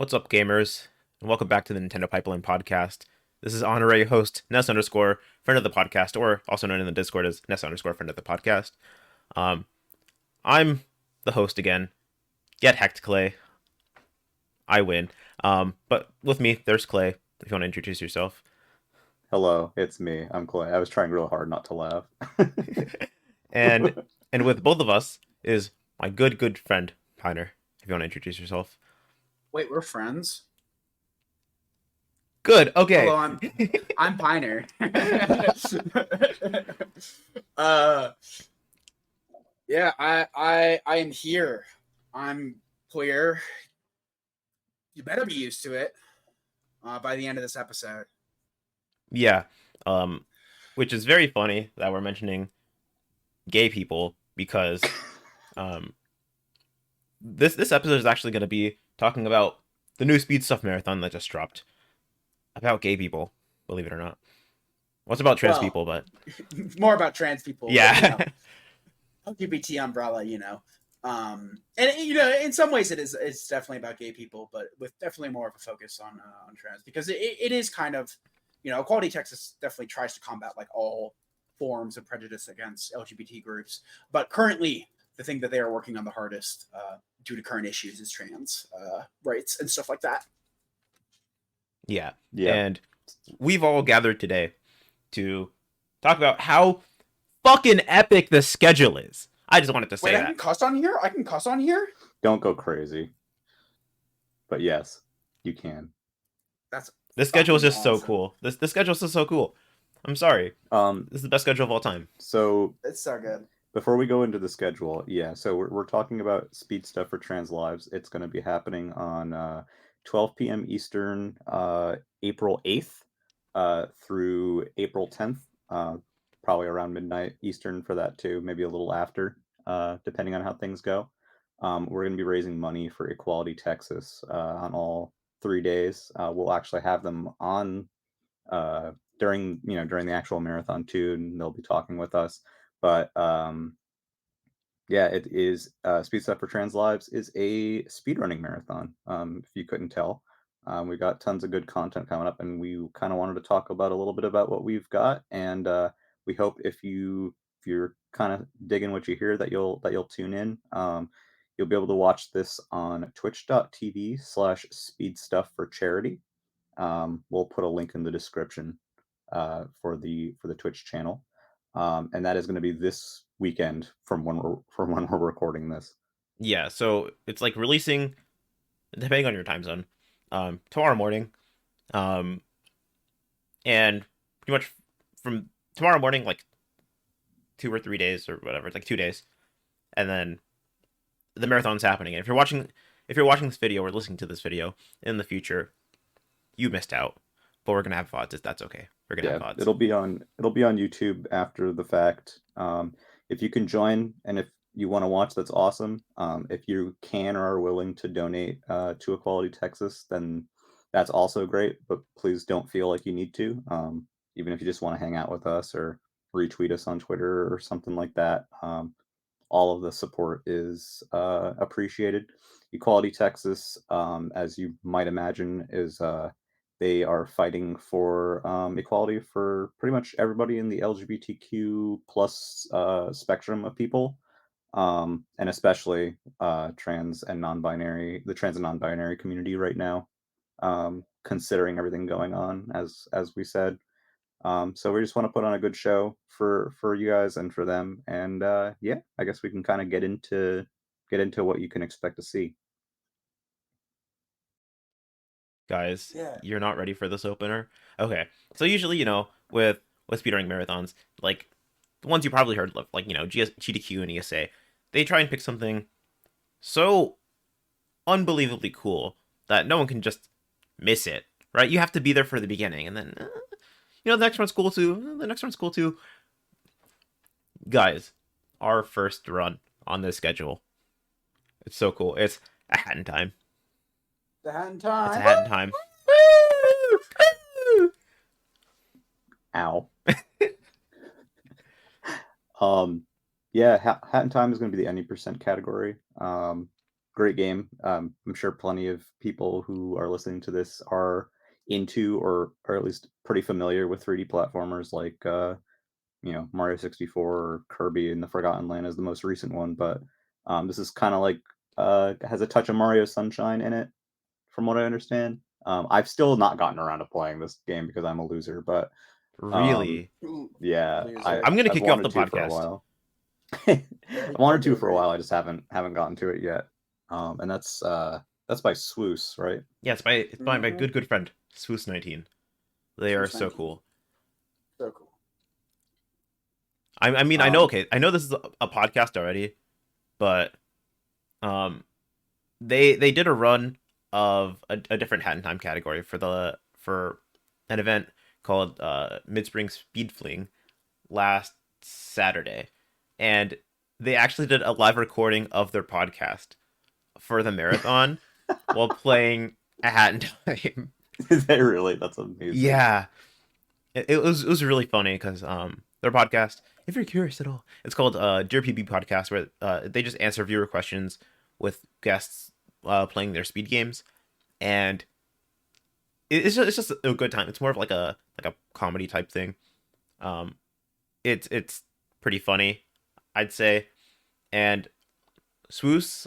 What's up, gamers? And welcome back to the Nintendo Pipeline Podcast. This is honorary host Ness underscore friend of the podcast, or also known in the Discord as Ness underscore friend of the podcast. Um, I'm the host again. Get hecked, Clay. I win. But with me, there's Clay. If you want to introduce yourself, Hello, it's me. I'm Clay. I was trying real hard not to laugh. and and with both of us is my good friend Piner. If you want to introduce yourself, Wait, we're friends? good. Hello, Okay. I'm Piner. uh yeah, I am here. I'm clear. You better be used to it by the end of this episode. Yeah. Um, which is very funny that we're mentioning gay people because um this episode is actually going to be talking about the new Speed Stuff marathon that just dropped about gay people, believe it or not. What's about trans Well, people, but more about trans people, but yeah. LGBT umbrella, and in some ways it's definitely about gay people, but with definitely more of a focus on trans because it is kind of, Equality Texas definitely tries to combat like all forms of prejudice against LGBT groups, but currently the thing that they are working on the hardest due to current issues is trans rights and stuff like that. Yeah. Yeah. And we've all gathered today to talk about how fucking epic the schedule is. I just wanted to say Wait, I that. can cuss on here? I can cuss on here? Don't go crazy. But yes, you can. That's This schedule is fucking just so awesome. cool. This schedule is just so cool. I'm sorry. Um, This is the best schedule of all time. so It's so good. before we go into the schedule, yeah, so we're talking about Speed Stuff for Trans Lives. It's going to be happening on 12 p.m. Eastern, April 8th through April 10th, probably around midnight Eastern for that too, maybe a little after, depending on how things go. We're going to be raising money for Equality Texas on all 3 days. We'll actually have them on uh, during the actual marathon too, and they'll be talking with us. But yeah, it is Speed Stuff for Trans Lives is a speedrunning marathon. If you couldn't tell, we got tons of good content coming up, and we kind of wanted to talk about a little bit about what we've got, and we hope if you're kind of digging what you hear that you'll tune in. You'll be able to watch this on twitch.tv/speed stuff for charity. We'll put a link in the description for the Twitch channel, and that is going to be this weekend from when we're recording this. Yeah, so it's like releasing depending on your time zone, tomorrow morning. Um, and pretty much from tomorrow morning, like 2 or 3 days or whatever, it's like 2 days, and then the marathon's happening. And if you're watching this video or listening to this video in the future, you missed out. But we're gonna have VODs. That's okay. We're gonna have Yeah, VODs. it'll be on YouTube after the fact. If you can join, and if you want to watch, that's awesome. If you can or are willing to donate to Equality Texas, then that's also great. But please don't feel like you need to. Even if you just want to hang out with us or retweet us on Twitter or something like that. All of the support is appreciated. Equality Texas, as you might imagine, is they are fighting for equality for pretty much everybody in the LGBTQ plus spectrum of people, and especially the trans and non-binary community right now, considering everything going on, as we said. So we just want to put on a good show for you guys and for them, and yeah, I guess we can kind of get into what you can expect to see. Guys, Yeah. you're not ready for this opener. Okay, so usually with speedrunning marathons, like the ones you probably heard of, like GDQ and ESA, they try and pick something so unbelievably cool that no one can just miss it, right? You have to be there for the beginning, and then the next one's cool too. The next one's cool too. Guys, our first run on this schedule, it's so cool. It's a hat in time. The hat in It's a time. hat in time. Ow. Yeah, Hat in Time is going to be the any percent category. great game. I'm sure plenty of people who are listening to this are into or at least pretty familiar with 3D platformers like Mario 64 or Kirby and the Forgotten Land is the most recent one, but this is kind of like has a touch of Mario Sunshine in it, from what I understand. I've still not gotten around to playing this game because I'm a loser, but um, Really? yeah, Loser. I'm gonna I've kick you off the wanted to for a podcast. while. I wanted to for a Agree. while. I just haven't gotten to it yet. And that's by Swoos, right? Yeah, it's by my Mhm. good friend Swoos 19. They are Swoosh so 19. cool. So cool. I mean, I know. Um, Okay, I know this is a podcast already, but um, they did a run of a different Hat in Time category for an event called Mid Spring Speed Fling last Saturday, and they actually did a live recording of their podcast for the marathon while playing a Hat in Time. is that really? That's amazing. Yeah, it was really funny because their podcast, if you're curious at all, it's called Dear PB Podcast, where they just answer viewer questions with guests playing their speed games, and it's just a good time. It's more of like a comedy type thing. Um, it's pretty funny, I'd say, and Swoos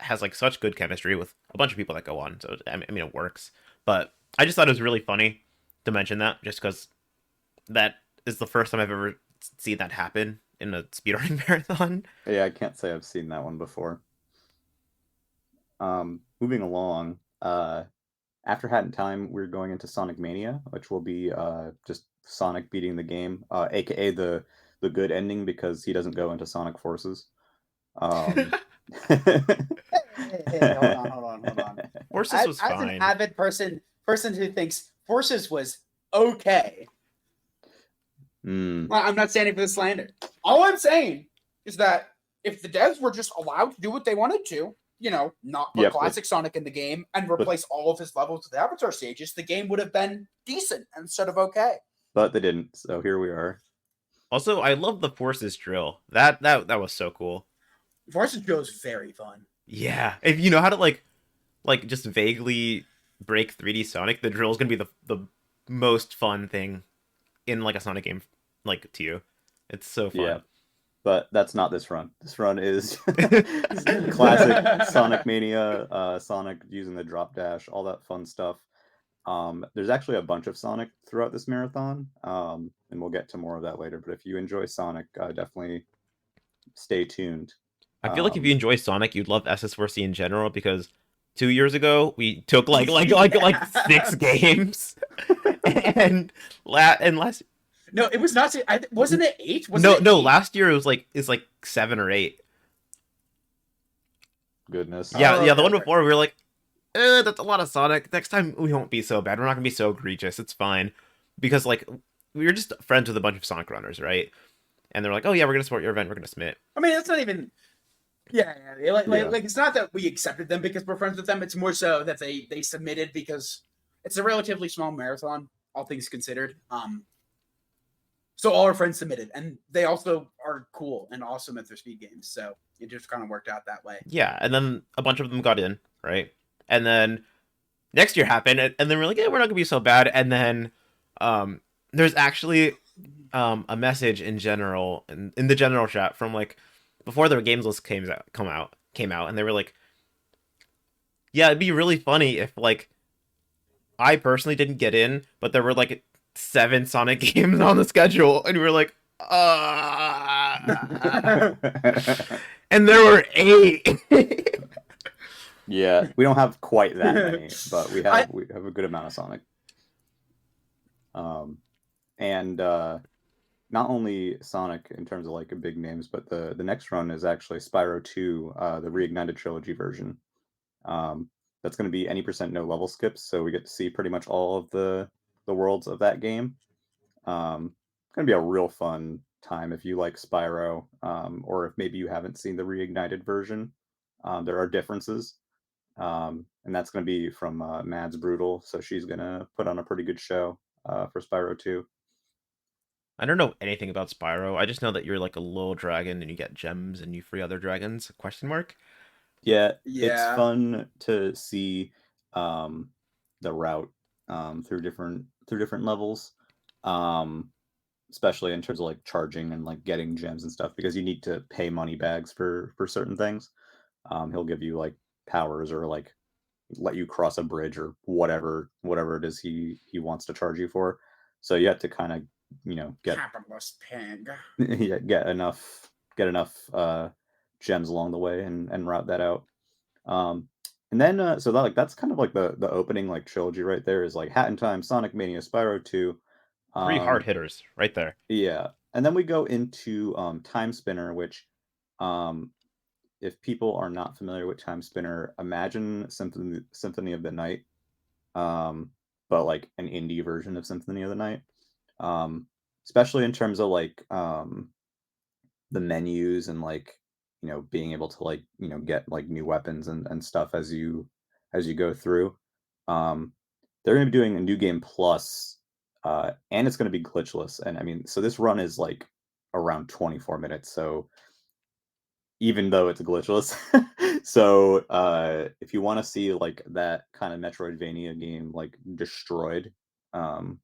has like such good chemistry with a bunch of people that go on, so I mean it works. But I just thought it was really funny to mention that, just because that is the first time I've ever seen that happen in a speedrunning marathon. Yeah, I can't say I've seen that one before. Moving along, after Hat in Time, we're going into Sonic Mania, which will be just Sonic beating the game, aka the good ending because he doesn't go into Sonic Forces. Um, Hey, hold on. Forces was As an fine. avid person who thinks Forces was okay, mm, I'm not standing for the slander. All I'm saying is that if the devs were just allowed to do what they wanted to, not put yep, classic Sonic in the game and but replace all of his levels with avatar stages, the game would have been decent instead of okay. but they didn't. So here we are. Also, I love the Forces drill. That was so cool. Forces Drill is very fun. Yeah, if you know how to like just vaguely break 3D Sonic, the drill is gonna be the most fun thing in like a Sonic game, like to you. It's so Yeah, fun. but that's not this run. This run is classic Sonic Mania, Sonic using the drop dash, all that fun stuff. There's actually a bunch of Sonic throughout this marathon, and we'll get to more of that later. But if you enjoy Sonic, definitely stay tuned. I feel like if you Um, enjoy Sonic, you'd love SS4C in general because 2 years ago we took like 6 games, and last No, it was not. Wasn't it 8? Wasn't no it no 8? last year it's like 7 or 8. Goodness. Yeah, Oh, yeah, the one okay. before we were like, that's a lot of Sonic. Next time we won't be so bad. We're not gonna be so egregious. It's fine because like we were just friends with a bunch of Sonic runners, right? And they're like, oh yeah, we're gonna support your event. We're gonna submit. I mean, that's not even. Yeah. Like, like, Yeah. like, it's not that we accepted them because we're friends with them. It's more so that they submitted because it's a relatively small marathon, all things considered. So all our friends submitted, and they also are cool and awesome at their speed games. So it just kind of worked out that way. Yeah, and then a bunch of them got in, right? And then next year happened, and then we're like, yeah, we're not gonna be so bad. And then there's actually a message in general in the general chat from like before their games list came out, and they were like, yeah, it'd be really funny if like I personally didn't get in, but there were like 7 Sonic games on the schedule, and we were like, and there were 8. Yeah, we don't have quite that many, but we I, have a good amount of Sonic. And not only Sonic in terms of like big names, but the next run is actually Spyro 2, the reignited trilogy version. Um, that's going to be any percent no level skips, so we get to see pretty much all of the worlds of that game. It's going to be a real fun time if you like Spyro, or if maybe you haven't seen the reignited version. There are differences, and that's going to be from Mads Brutal, so she's going to put on a pretty good show for Spyro 2. I don't know anything about Spyro. I just know that you're like a little dragon and you get gems and you free other dragons? Question mark. Yeah, it's Yeah. fun to see um, the route through different levels, um, especially in terms of like charging and like getting gems and stuff because you need to pay money bags for certain things. He'll give you like powers or like let you cross a bridge or whatever it is he wants to charge you for. So you have to kind of get Capitalist pig. yeah, get enough gems along the way and route that out. Um, and then so that's kind of like the opening like trilogy right there is like Hat in Time, Sonic Mania, Spyro 2. 3 hard Um, hitters right there. yeah, and then we go into Time Spinner, which um, if people are not familiar with Time Spinner, imagine Symphony of the Night, um, but like an indie version of Symphony of the Night. Um, especially in terms of like the menus and like being able to like get like new weapons and stuff as you go through. um they're going to be doing a new game plus, and it's going to be glitchless, and I mean, so this run is like around 24 minutes, so even though it's glitchless. So if you want to see like that kind of Metroidvania game like destroyed, um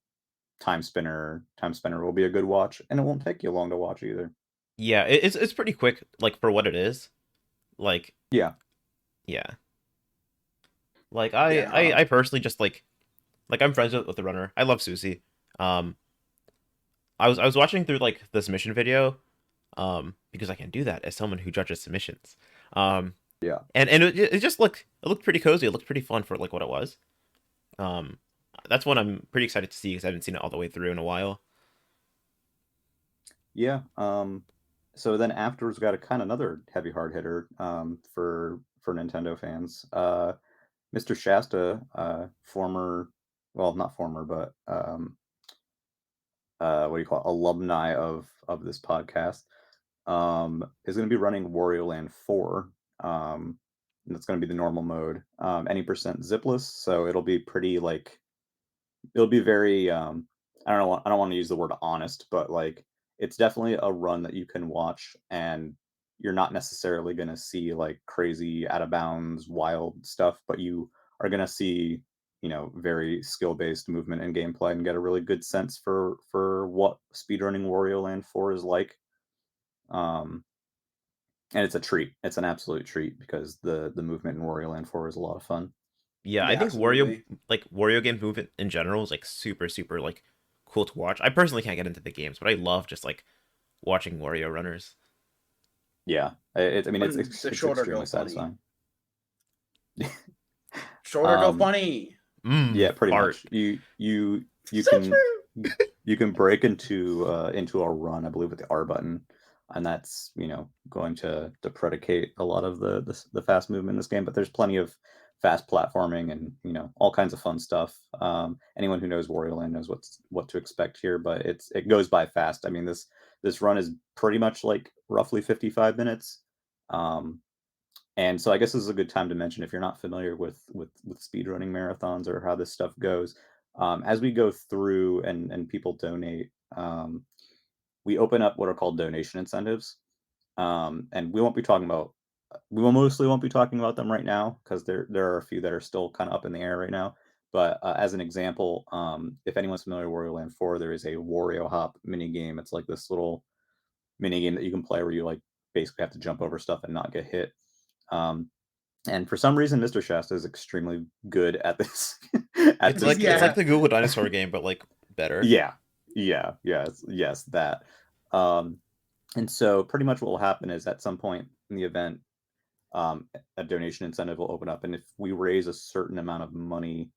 Time Spinner will be a good watch, and it won't take you long to watch either. Yeah, it's pretty quick, like for what it is. Like, Yeah. yeah, like Yeah. I personally just like I'm friends with the runner. I love Susie. Um, I was watching through like the submission video, because I can do that as someone who judges submissions. Um, Yeah. and it just looked pretty cozy. It looked pretty fun for like what it was. Um, that's one I'm pretty excited to see because I haven't seen it all the way through in a while. Yeah. So then afterwards, we got a kind of another heavy hard hitter for Nintendo fans. Mr. Shasta, former, well, not former, but what do you call it? Alumni of this podcast, is going to be running Wario Land 4. And it's going to be the normal mode. Any percent zipless, so it'll be pretty like it'll be very I don't want to use the word honest, but like it's definitely a run that you can watch and you're not necessarily going to see like crazy out of bounds wild stuff, but you are going to see very skill based movement and gameplay and get a really good sense for what speedrunning Wario Land 4 is like. um and it's a treat, it's an absolute treat because the movement in Wario Land 4 is a lot of fun. Yeah, I Yeah, think absolutely. Wario game movement in general is like super like cool to watch. I personally can't get into the games, but I love just like watching Wario runners. Yeah, I mean When the it's shorter go extremely funny. satisfying. Shorter go um funny. Yeah, pretty Fart. much. You So can true. you can break into a run, I believe, with the R button, and that's going to predicate a lot of the fast movement in this game. But there's plenty of fast platforming and all kinds of fun stuff. Anyone who knows Wario Land knows what to expect here, but it goes by fast. I mean, this run is pretty much like roughly 55 minutes. Um, and so I guess this is a good time to mention if you're not familiar with speedrunning marathons or how this stuff goes. As we go through and people donate, we open up what are called donation incentives, and we will mostly won't be talking about them right now because there are a few that are still kind of up in the air right now. But as an example, if anyone's familiar with Wario Land 4, there is a Wario Hop mini game. It's like this little mini game that you can play where you like basically have to jump over stuff and not get hit. Um, and for some reason, Mr. Shasta is extremely good at this at It's this it's like game. Yeah. the Google dinosaur game, but like better. Yeah, yeah, yes, that. Um, and so pretty much what will happen is at some point in the event, a donation incentive will open up, and if we raise a certain amount of money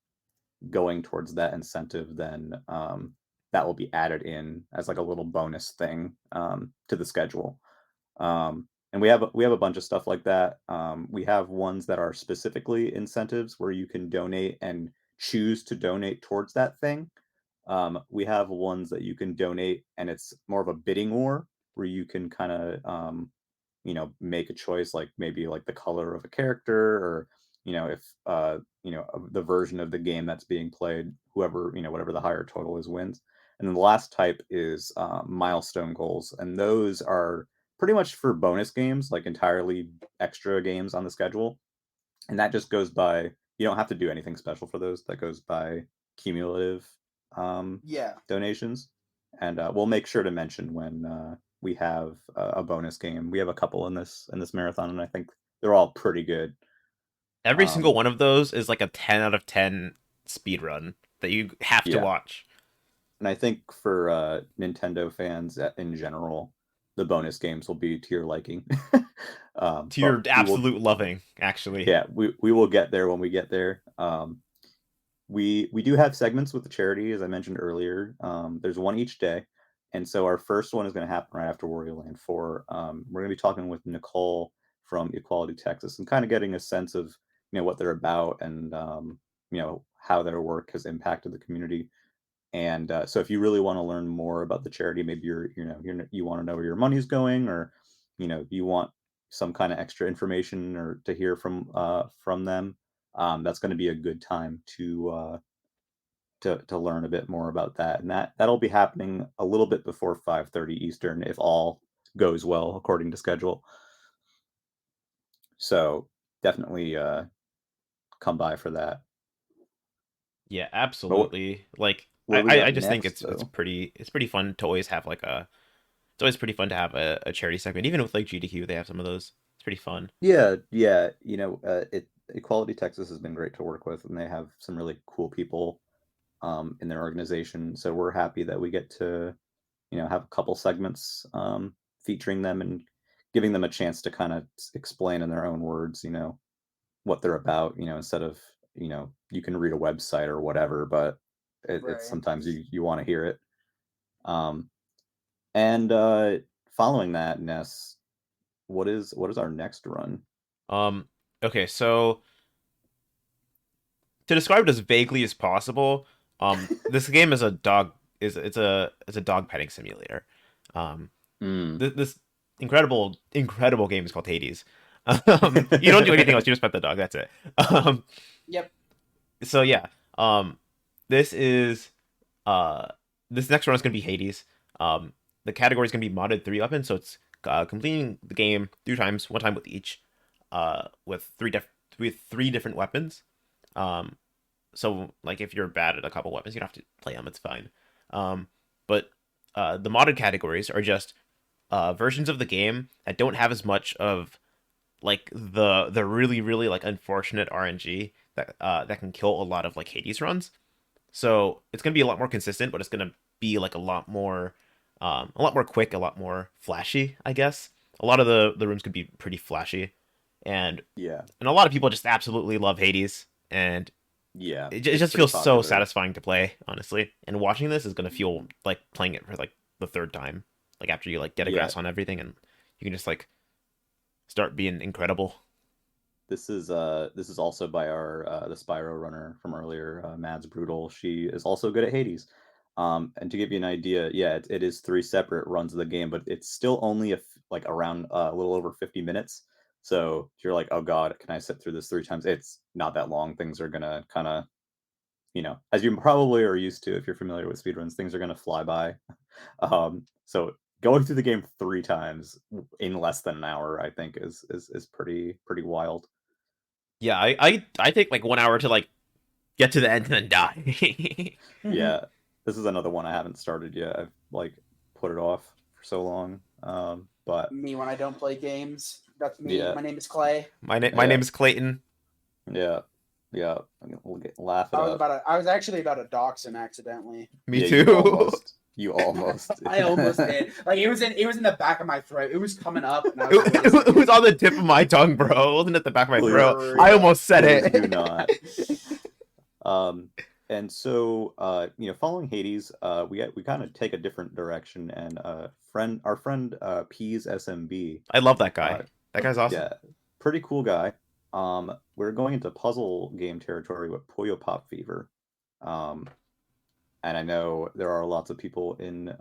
going towards that incentive, then that will be added in as like a little bonus thing to the schedule. And we have a bunch of stuff like that. We have ones that are specifically incentives where you can donate and choose to donate towards that thing. We have ones that you can donate, and it's more of a bidding war where you can kind of make a choice, like maybe like the color of a character, or if the version of the game that's being played, whoever whatever the higher total is wins. And then the last type is milestone goals, and those are pretty much for bonus games, like entirely extra games on the schedule. And that just goes by, you don't have to do anything special for those. That goes by cumulative Yeah. donations. And we'll make sure to mention when we have a bonus game. We have a couple in this marathon, and I think they're all pretty good. Every single Um, one of those is like a 10 out of 10 speed run that you have to yeah, watch. and I think for Nintendo fans in general, the bonus games will be to your liking. To But your we will, absolute loving, actually. yeah, we will get there when we get there. We do have segments with the charity, as I mentioned earlier. There's one each day, and so our first one is going to happen right after Wario Land 4. We're going to be talking with Nicole from Equality Texas and kind of getting a sense of what they're about and how their work has impacted the community. And so, if you really want to learn more about the charity, maybe you want to know where your money's going, or you want some kind of extra information or to hear from them, that's going to be a good time to learn a bit more about that. And that'll be happening a little bit before 5:30 Eastern, if all goes well according to schedule. So definitely come by for that. Yeah, But absolutely. Like what do we I got just think next, it's though? pretty fun to always have like a it's always pretty fun to have a charity segment. Even with like GDQ, they have some of those. It's pretty fun. Yeah, yeah. Equality Texas has been great to work with, and they have some really cool people in their organization. So we're happy that we get to, have a couple segments featuring them and giving them a chance to kind of explain in their own words, what they're about, instead of, you can read a website or whatever, but it's Right. sometimes you want to hear it. Um, and following that, Ness, what is our next run? Um okay, so to describe it as vaguely as possible, this game is a dog is it's a dog petting simulator. Um Mm. this incredible game is called Hades. You don't do anything else, you just pet the dog, that's it. Um Yep. so yeah, um this is uh this next run is gonna be Hades. The category is gonna be modded 3 weapons, so it's completing the game 3 times, 1 time with each, with three different weapons. Um, so like if you're bad at a couple weapons, you don't have to play them. It's fine. But the modded categories are just versions of the game that don't have as much of like the really like unfortunate RNG that can kill a lot of like Hades runs. So it's gonna be a lot more consistent, but it's gonna be like a lot more quick, a lot more flashy, I guess. A lot of the rooms could be pretty flashy, and Yeah, and a lot of people just absolutely love Hades, and yeah, it it's just pretty feels so popular. satisfying to play, honestly. And watching this is gonna feel like playing it for like the third time, like after you like get a Yeah, grasp on everything, and you can just like start being incredible. this is also by our the Spyro runner from earlier, Mads Brutal. She is also good at Hades. And to give you an idea, yeah, it is three separate runs of the game, but it's still only like around a little over 50 minutes. So if you're like, oh God, can I sit through this 3 times? It's not that long. Things are gonna kind of, as you probably are used to if you're familiar with speedruns, things are gonna fly by. So going through the game 3 times in less than an hour, I think is pretty wild. Yeah, I take like 1 hour to like get to the end and then die. Yeah, this is another one I haven't started yet. I've like put it off for so long. But Me when I don't play games. That's me. yeah, My name is Clay. My yeah, name is Clayton. yeah, yeah. Laugh it up. I was actually about to dox him accidentally. Me Yeah, too. you almost. I almost did. Like it was in the back of my throat. It was coming up, and I was It wasting was it. on the tip of my tongue, bro. It wasn't at the back of my Please, throat. For I real. almost said please do it. not. Um, and so, following Hades, we kind of take a different direction, and our friend Peas SMB, I love that uh, guy. That guy's awesome. yeah, pretty cool guy. We're going into puzzle game territory with Puyo Pop Fever. Um, and I know there are lots of people in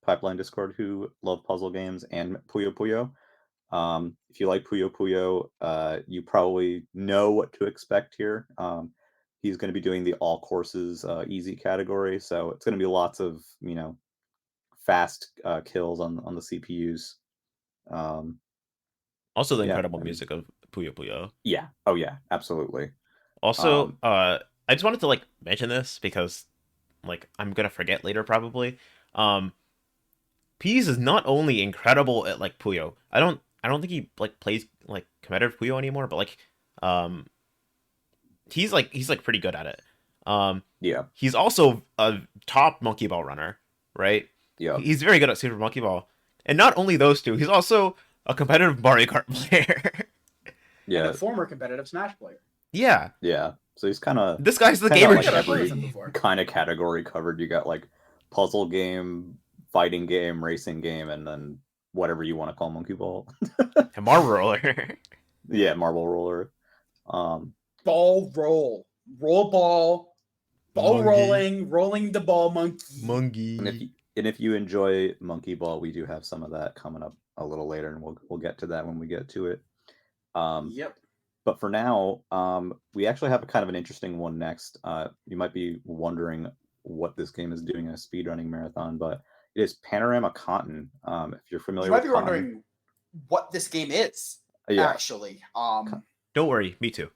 Pipeline Discord who love puzzle games and Puyo Puyo. If you like Puyo Puyo, you probably know what to expect here. He's going to be doing the all courses easy category, so it's going to be lots of fast kills on the CPUs. Also, the Yeah, incredible and music of Puyo Puyo. yeah, oh yeah, absolutely. Also, Um, I just wanted to like mention this because like I'm gonna forget later probably. Um, Peas is not only incredible at like Puyo. I don't think he like plays like competitive Puyo anymore, but like um he's like pretty good at it. Um, yeah, he's also a top monkey ball runner, right? yeah, He's very good at Super Monkey Ball, and not only those two, he's also a competitive Mario Kart player. And a yeah, former competitive Smash player. Yeah, yeah. So he's kind of this guy's the got gamer like Good, I've played with genius. him every before. kind of category covered. You got like puzzle game, fighting game, racing game, and then whatever you want to call monkey ball. Marble Roller. Yeah, marble roller. Um, Ball roll. Roll ball. Ball Monkey. rolling the ball monkey. Monkey. and if you enjoy monkey ball, we do have some of that coming up a little later, and we'll get to that when we get to it. Um, Yep. but for now, we actually have a kind of an interesting one next. You might be wondering what this game is doing in a speedrunning marathon, but it is Panorama Cotton. If you're You familiar might with be Cotton, wondering what this game is, yeah, actually. Don't worry, me too.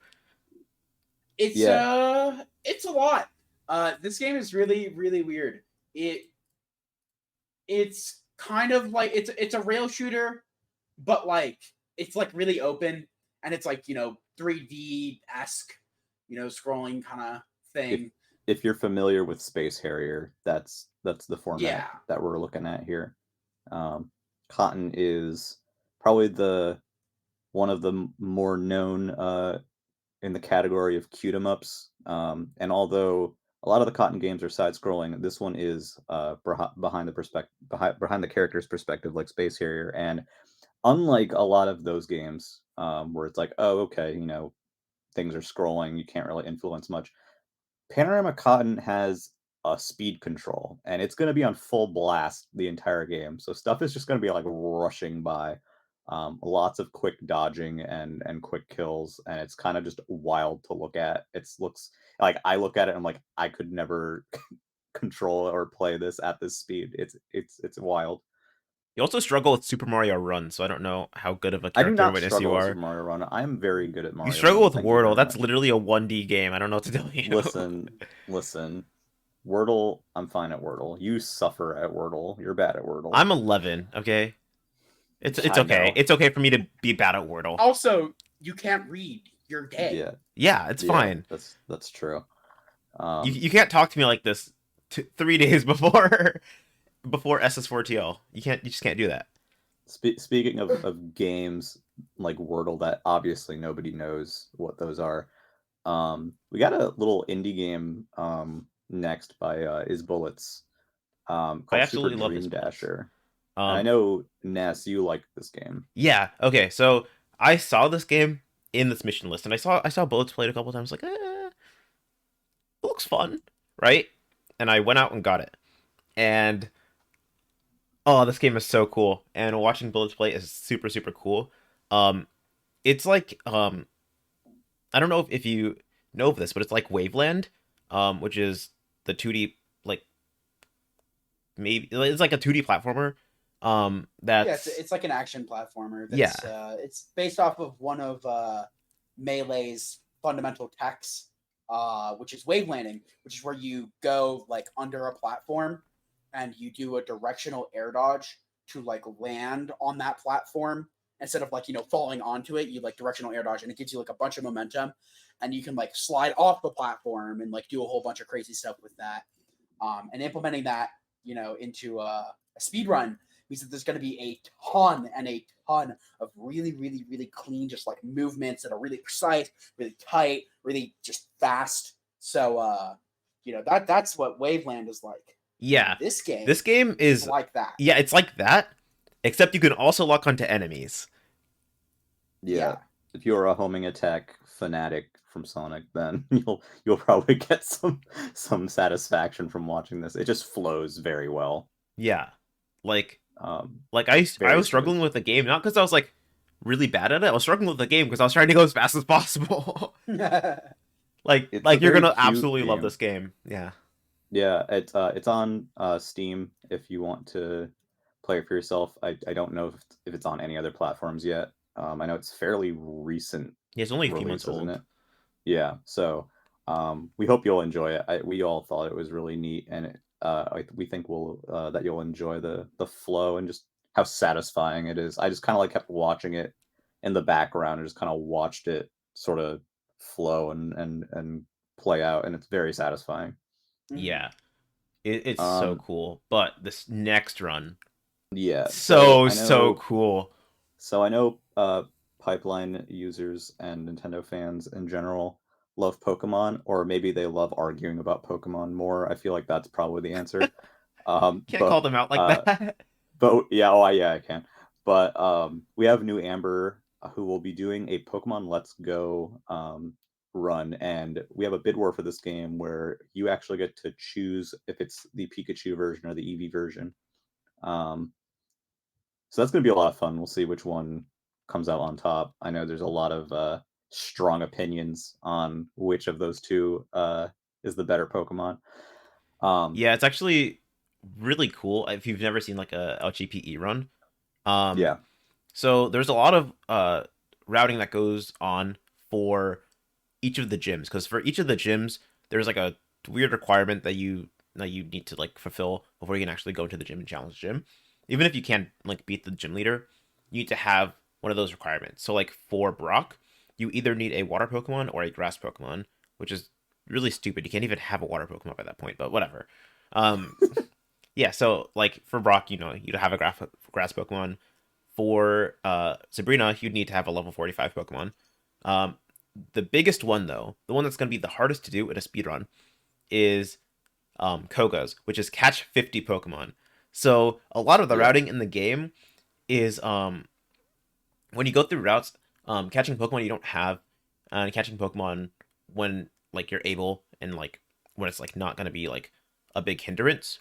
It's yeah, it's a lot. This game is really, really weird. It's kind of like it's a rail shooter, but like it's like really open and it's like 3D esque, scrolling kind of if thing. if you're familiar with Space Harrier, that's the format Yeah, that we're looking at here. Um, Cotton is probably the one of the more known in the category of cute 'em ups. And although a lot of the Cotton games are side scrolling, this one is behind the behind the character's perspective, like Space Harrier. And unlike a lot of those games, where it's like, oh, okay, things are scrolling, you can't really influence much. Panorama Cotton has a speed control, and it's going to be on full blast the entire game. So stuff is just going to be like rushing by. Lots of quick dodging and quick kills, and it's kind of just wild to look at. It looks like I look at it, and I'm like, I could never control or play this at this speed. It's wild. You also struggle with Super Mario Run, so I don't know how good of a I do character not witness you struggle with Super are. Mario Run. I'm very good at You Mario struggle Run. with Thank you Wordle. very That's much. literally a 1D game. I don't know what to tell you. Listen, listen. Wordle, I'm fine at Wordle. You suffer at Wordle. You're bad at Wordle. I'm 11. Okay, it's I okay. know. It's okay for me to be bad at Wordle. also you can't read, you're gay. Yeah, Yeah, it's yeah, fine. that's true. You can't talk to me like this 3 days before SS4TL. You just can't do that. Speaking of games like Wordle that obviously nobody knows what those are, we got a little indie game next by Is Bullets I called Super absolutely love his Dream bullets. Dasher. And I Um, know, Ness, you like this game. yeah. Okay, so I saw this game in this mission list, and I saw bullets played a couple times. Like, it looks fun, right? And I went out and got it, and oh, this game is so cool. And watching bullets play is super super cool. Um, it's like I don't know if you know of this, but it's like Waveland, which is the 2D like maybe it's like a 2D platformer. Yeah, That's it's like an action platformer. yeah, It's based off of one of Melee's fundamental techs, which is wave landing, which is where you go like under a platform and you do a directional air dodge to like land on that platform instead of like falling onto it. You like directional air dodge and it gives you like a bunch of momentum, and you can like slide off the platform and like do a whole bunch of crazy stuff with that. And implementing that into a speed run means that there's going to be a ton and a ton of really, really, really clean, just like movements that are really precise, really tight, really just fast. So, that's what Waveland is like. yeah. This game This game is is like that. yeah, it's like that, except you can also lock onto enemies. Yeah, Yeah. if you're a homing attack fanatic from Sonic, then you'll probably get some satisfaction from watching this. It just flows very well. Yeah, like Um, like I very was smooth. struggling with the game not because I was like really bad at it. I was struggling with the game because I was trying to go as fast as possible. like It's a like you're very gonna cute absolutely love game. this game. Yeah. Yeah, it's on Steam if you want to play it for yourself. I don't know if it's on any other platforms yet. I know it's fairly recent Yeah, it's only a few months release, isn't old. it? Yeah. So we hope you'll enjoy it. We all thought it was really neat, and we think that you'll enjoy the flow and just how satisfying it is. I just kind of like kept watching it in the background and just kind of watched it sort of flow and play out, and it's very satisfying. Mhm. Yeah, it's so Um, cool. But this next run, yeah. so cool. So I know pipeline users and Nintendo fans in general love Pokemon, or maybe they love arguing about Pokemon more. I feel like that's probably the answer. Um, Can't call but them out like uh, that. yeah, oh yeah, I can. But we have new Amber who will be doing a Pokemon Let's Go run, and we have a bid war for this game where you actually get to choose if it's the Pikachu version or the Eevee version. Um, so that's going to be a lot of fun. We'll see which one comes out on top. I know there's a lot of strong opinions on which of those two is the better Pokemon. Um, Yeah, it's actually really cool if you've never seen like a LGPE run. Um, yeah, so there's a lot of routing that goes on for each of the gyms because for each of the gyms there's like a weird requirement that you need to like fulfill before you can actually go into the gym and challenge the gym. Even if you can't like beat the gym leader, you need to have one of those requirements. So like for Brock, you either need a water Pokemon or a grass Pokemon, which is really stupid. You can't even have a water Pokemon by that point, but whatever. Um, yeah, so like for Brock, you know, you'd have a grass Pokemon. For Sabrina, you'd need to have a level 45 Pokemon. Um, the biggest one, though, the one that's going to be the hardest to do in a speedrun, is Koga's, which is catch 50 Pokemon. So a lot of the yeah, routing in the game is when you go through routes, catching Pokemon you don't have, and catching Pokemon when like you're able and like when it's like not going to be like a big hindrance.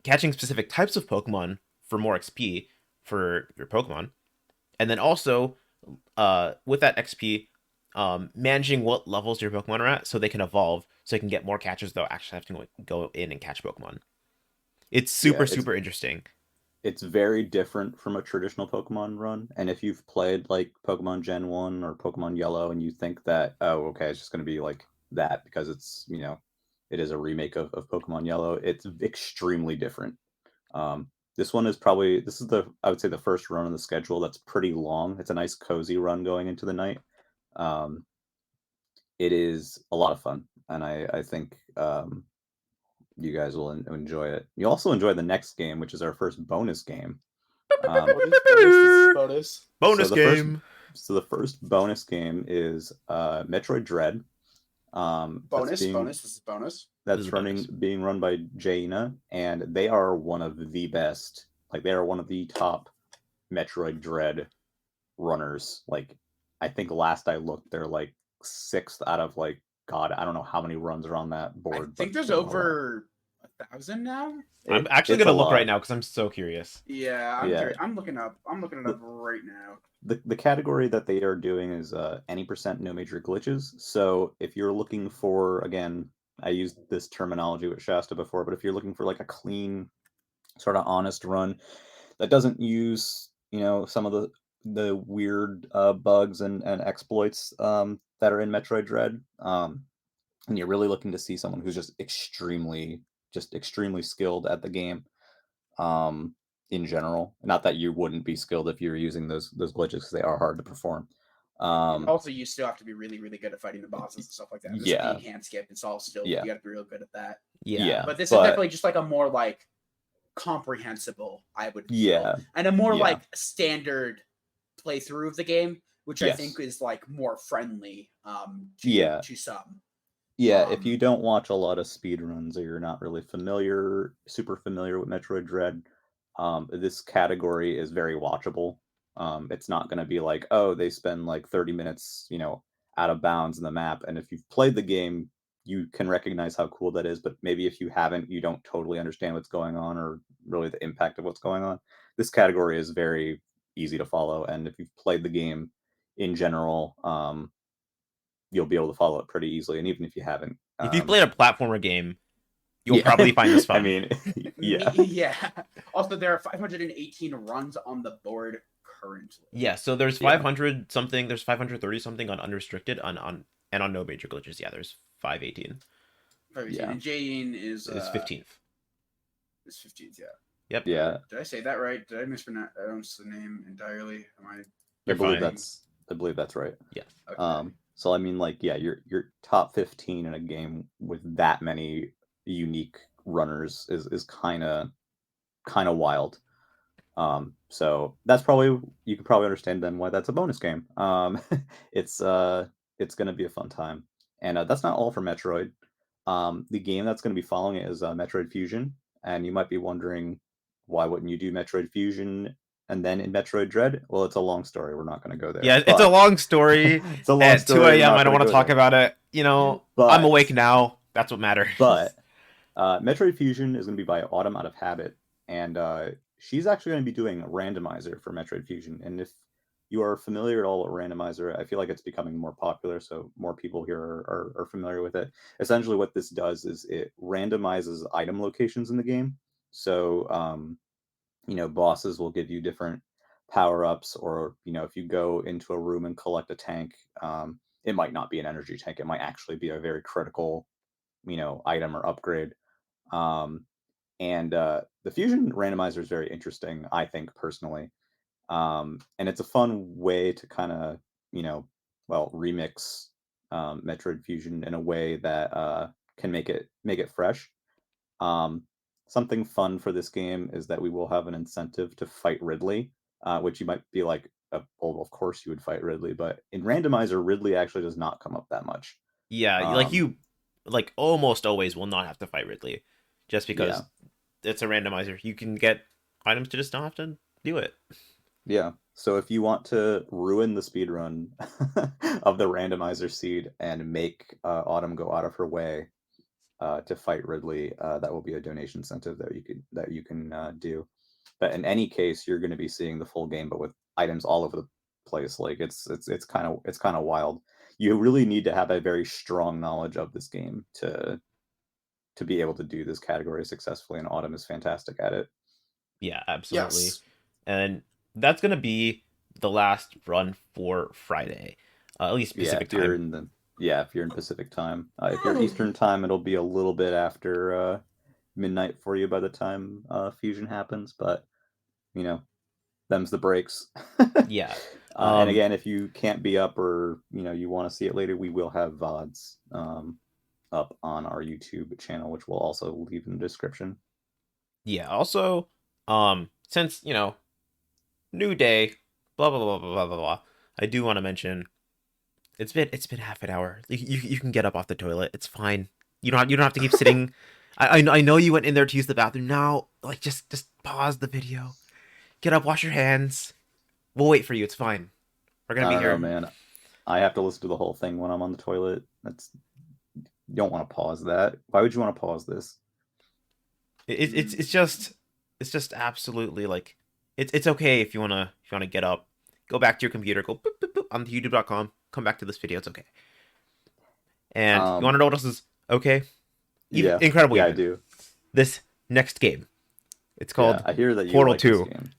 Catching specific types of Pokemon for more XP for your Pokemon, and then also with that XP, managing what levels your Pokemon are at so they can evolve, so you can get more catches though actually have to go in and catch Pokemon. It's yeah. super interesting. It's very different from a traditional Pokemon run. And if you've played like Pokemon Gen 1 or Pokemon Yellow and you think that, oh, okay, it's just going to be like that because it's, it is a remake of Pokemon Yellow, it's extremely different. This one is probably, this is I would say the first run on the schedule that's pretty long. It's a nice cozy run going into the night. Um, it is a lot of fun. And I think you guys will enjoy it. You also enjoy the next game, which is our first bonus game. Um, Bonus. This is bonus. so Bonus the first game. so the first bonus game is Metroid Dread. Bonus. This is bonus. This is a That's bonus. being run by Jaina, and they are one of the best. Like they are one of the top Metroid Dread runners. Like I think last I looked, they're like sixth out of like God, I don't know how many runs are on that I board, but think there's there are a lot. over 1,000 now. I'm actually It's a gonna look right lot. now because I'm so curious. Yeah, I'm Yeah. curious. I'm looking up. I'm looking it up right now. The category that they are doing is any percent no major glitches. So if you're looking for, again, I used this terminology with Shasta before, but if you're looking for like a clean, sort of honest run that doesn't use, some of the weird bugs and exploits that are in Metroid Dread, and you're really looking to see someone who's just extremely skilled at the game, um, in general. Not that you wouldn't be skilled if you're using those glitches because they are hard to perform. And Um, also, you still have to be really, really good at fighting the bosses and stuff like that. This yeah, being hand skip, it's all still yeah, you got to be real good at that. Yeah. yeah, But this is but definitely just like a more like comprehensible, I would feel, yeah, and a more yeah, like standard playthrough of the game, which I think yes, is like more friendly yeah. to some. Yeah, if you Um, don't watch a lot of speedruns or you're not really super familiar with Metroid Dread, this category is very watchable. It's not going to be like, oh, they spend like 30 minutes, out of bounds in the map. And if you've played the game, you can recognize how cool that is. But maybe if you haven't, you don't totally understand what's going on or really the impact of what's going on. This category is very easy to follow. And if you've played the game in general, you'll be able to follow it pretty easily. And even if you haven't, If you've played a platformer game, you'll probably find this I fun. mean, yeah. Yeah. Also, there are 518 runs on the board currently. Yeah, so there's Yeah. 500 something, there's 530 something on unrestricted and on no major glitches. Yeah, there's 518. 518. Yeah. And Jane is 15th. is 15th. Yeah. Yep. Yeah. Did I say that right? Did I mispronounce the name entirely? Am I? You're fine. I believe that's right. Yeah. Okay. So I mean, like, yeah, your top 15 in a game with that many unique runners is kind of wild. So that's probably, you can probably understand then why that's a bonus game. It's gonna be a fun time, and that's not all for Metroid. The game that's gonna be following it is Metroid Fusion, and you might be wondering, why wouldn't you do Metroid Fusion and then in Metroid Dread? Well, it's a long story. We're not gonna go there. Yeah, it's a long story. It's a long At story. 2 We're a.m. not I don't gonna want to go talk there. about it. You know, But I'm awake now. That's what matters. But Metroid Fusion is going to be by Autumn Out of Habit, and she's actually going to be doing a randomizer for Metroid Fusion. And if you are familiar at all with randomizer, I feel like it's becoming more popular, so more people here are familiar with it. Essentially, what this does is it randomizes item locations in the game. So, bosses will give you different power ups, or if you go into a room and collect a tank, it might not be an energy tank. It might actually be a very critical item or upgrade. Um, and the fusion randomizer is very interesting, I think, personally. And it's a fun way to kind of, remix Metroid Fusion in a way that can make it fresh. Um, Something fun for this game is that we will have an incentive to fight Ridley, which you might be like, well, of course you would fight Ridley, but in randomizer, Ridley actually does not come up that much. Yeah, Um, like almost always will not have to fight Ridley, just because yeah. it's a randomizer. You can get items to just not have to do it. Yeah. So if you want to ruin the speedrun of the randomizer seed and make Autumn go out of her way to fight Ridley, that will be a donation incentive that you can do. But in any case, you're going to be seeing the full game, but with items all over the place. Like it's kind of wild. You really need to have a very strong knowledge of this game to be able to do this category successfully, and Autumn is fantastic at it. Yeah, absolutely. Yes. And that's gonna be the last run for Friday, at least Yeah, Pacific time. if you're in Pacific time. If you're Eastern time, it'll be a little bit after midnight for you by the time Fusion happens, but you know, them's the breaks. Yeah. And again, if you can't be up, or you want to see it later, we will have VODs up on our YouTube channel, which we'll also leave in the description. Yeah. Also, since new day, blah blah blah blah blah blah blah. I do want to mention it's been half an hour. You can get up off the toilet. It's fine. You don't have to keep sitting. I know you went in there to use the bathroom. Now, like just pause the video. Get up, wash your hands. We'll wait for you. It's fine. We're gonna I be don't know, here. man. I have to listen to the whole thing when I'm on the toilet. You don't want to pause that. Why would you want to pause this? It's just absolutely like it's okay if you wanna get up, go back to your computer, go boop, boop, boop, on youtube.com, come back to this video. It's okay. And you want to Um, know what else is okay? Even yeah, incredible. yeah, I Even do. this next game. It's Yeah, called I hear that you Portal like this 2. game.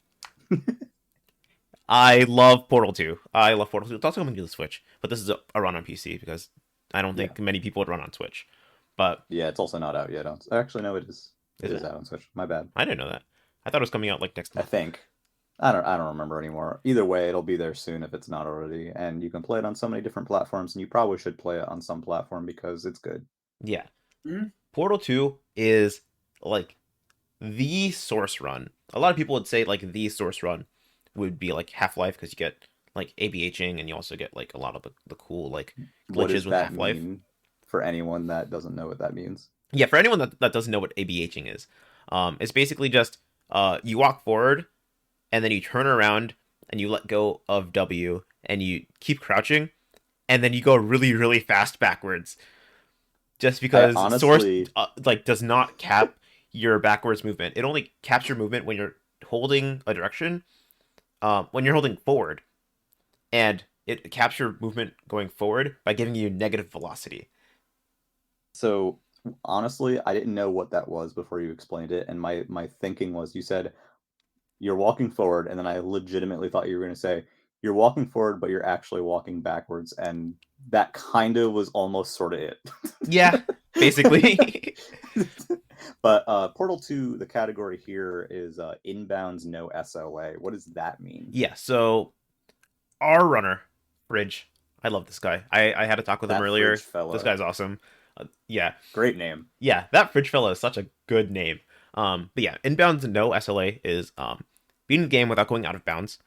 I love Portal 2. I love Portal 2. It's also coming to the Switch, but this is a run on PC because I don't Yeah, think many people would run on Switch. But yeah, it's also not out yet. Actually, no, it is. It is is it? out on Switch. My bad. I didn't know that. I thought it was coming out like next I month. think. I don't remember anymore. Either way, it'll be there soon if it's not already, and you can play it on so many different platforms, and you probably should play it on some platform because it's good. Yeah. Mhm. Portal 2 is like the source run. A lot of people would say like the source run would be like Half-Life because you get like ABHing and you also get like a lot of the cool like What glitches does with that Half-Life. mean for anyone that doesn't know what that means? Yeah, for anyone that doesn't know what ABHing is, it's basically just you walk forward and then you turn around and you let go of W and you keep crouching and then you go really really fast backwards just I because source honestly, like does not cap your backwards movement. It only caps your movement when you're holding a direction, when you're holding forward, and it caps your movement going forward by giving you negative velocity. so honestly, I didn't know what that was before you explained it, and my thinking was, you said you're walking forward, and then I legitimately thought you were going to say you're walking forward, but you're actually walking backwards, and that kind of was almost sort of it. Yeah, basically. But Portal 2, the category here is inbounds no SLA. What does that mean? Yeah, so our runner, Fridge, I love this guy. I had a talk with him That fridge earlier. This fellow. guy's awesome. Yeah, Great name. yeah, that Fridge fellow is such a good name. But yeah, inbounds no SLA is beating the game without going out of bounds,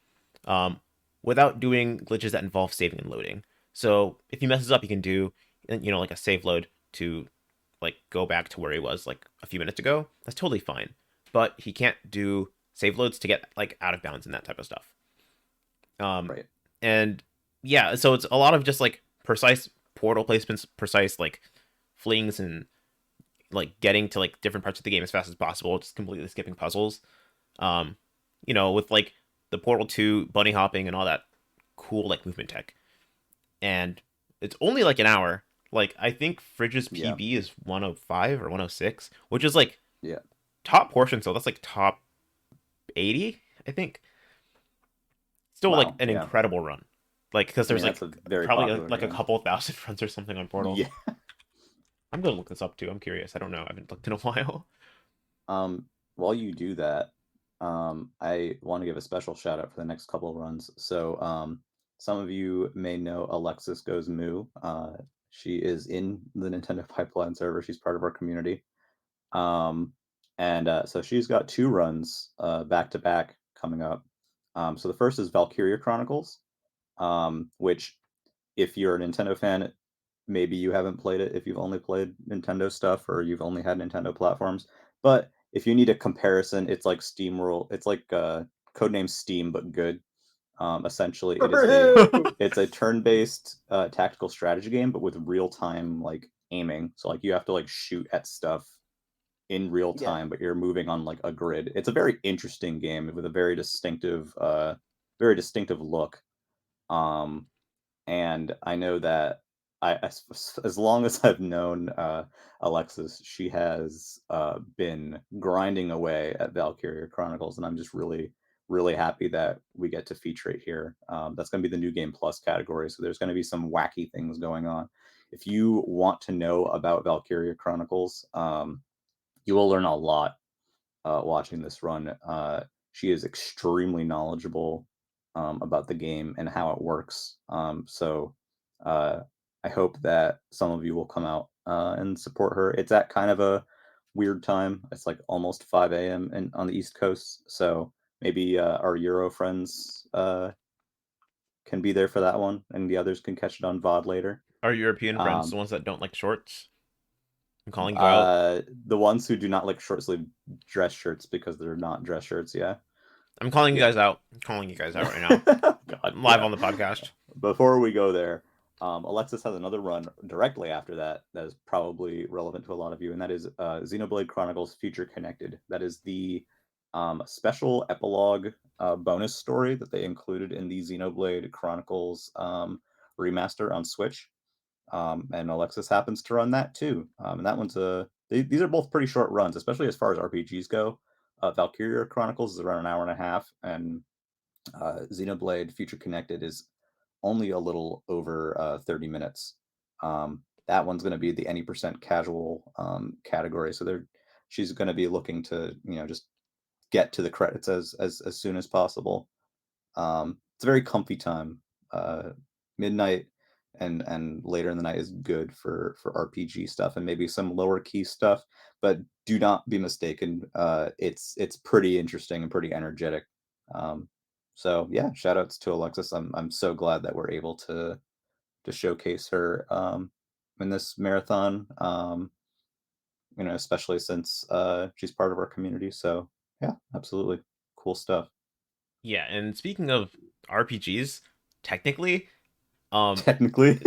um, without doing glitches that involve saving and loading. So if he messes up, he can do like a save load to like go back to where he was like a few minutes ago. That's totally fine. But he can't do save loads to get like out of bounds and that type of stuff. Right. And yeah, so it's a lot of just like precise portal placements, precise like flings and like getting to like different parts of the game as fast as possible, just completely skipping puzzles. Um, with like the Portal 2 bunny hopping and all that cool like movement tech. And it's only like an hour. Like I think Fridge's Yeah. PB is 105 or 106, which is like Yeah. top portion, so that's like top 80, I think. Still like Wow. an Yeah. incredible run. Like because I there's mean, like that's a very probably popular like a game. couple thousand runs or something on Portal. Yeah. I'm gonna look this up too. I'm curious. I don't know. I haven't looked in a while. While you do that, I want to give a special shout out for the next couple of runs. So, some of you may know Alexis Goes Moo. She is in the Nintendo Pipeline server. She's part of our community. Um, and so she's got two runs back to back coming up. So the first is Valkyria Chronicles, which, if you're a Nintendo fan, maybe you haven't played it if you've only played Nintendo stuff or you've only had Nintendo platforms. But if you need a comparison, it's like SteamWorld. It's like Codename Steam, but good. Essentially, it's a turn-based tactical strategy game, but with real-time like aiming. So like you have to like shoot at stuff in real Yeah. time, but you're moving on like a grid. It's a very interesting game with a very distinctive look. Um, and I know that as long as I've known Alexis, she has been grinding away at Valkyria Chronicles, and I'm just really, really happy that we get to feature it here. That's going to be the new game plus category, so there's going to be some wacky things going on. If you want to know about Valkyria Chronicles, you will learn a lot watching this run. She is extremely knowledgeable about the game and how it works. So uh, I hope that some of you will come out and support her. It's at kind of a weird time. It's like almost 5 a.m. On the East Coast. So maybe our Euro friends can be there for that one, and the others can catch it on VOD later. Our European friends, the Um, ones that don't like shorts, I'm calling you out. the ones who do not like short sleeve dress shirts because they're not dress shirts, yeah. I'm calling you Yeah. guys out. I'm calling you guys out right now. God, I'm live yeah. on the podcast. Before we go there, Alexis has another run directly after that that is probably relevant to a lot of you, and that is Xenoblade Chronicles Future Connected. That is the special epilogue bonus story that they included in the Xenoblade Chronicles remaster on Switch. And Alexis happens to run that too. And that one's these are both pretty short runs, especially as far as RPGs go. Valkyria Chronicles is around an hour and a half, and Xenoblade Future Connected is only a little over 30 minutes. That one's going to be the any percent casual category. So she's going to be looking to just get to the credits as soon as possible. It's a very comfy time. Midnight and later in the night is good for RPG stuff and maybe some lower key stuff. But do not be mistaken. It's pretty interesting and pretty energetic. Um, so yeah, shout outs to Alexis. I'm so glad that we're able to showcase her in this marathon. Especially since she's part of our community. So yeah, absolutely cool stuff. Yeah, and speaking of RPGs, technically, um, Technically.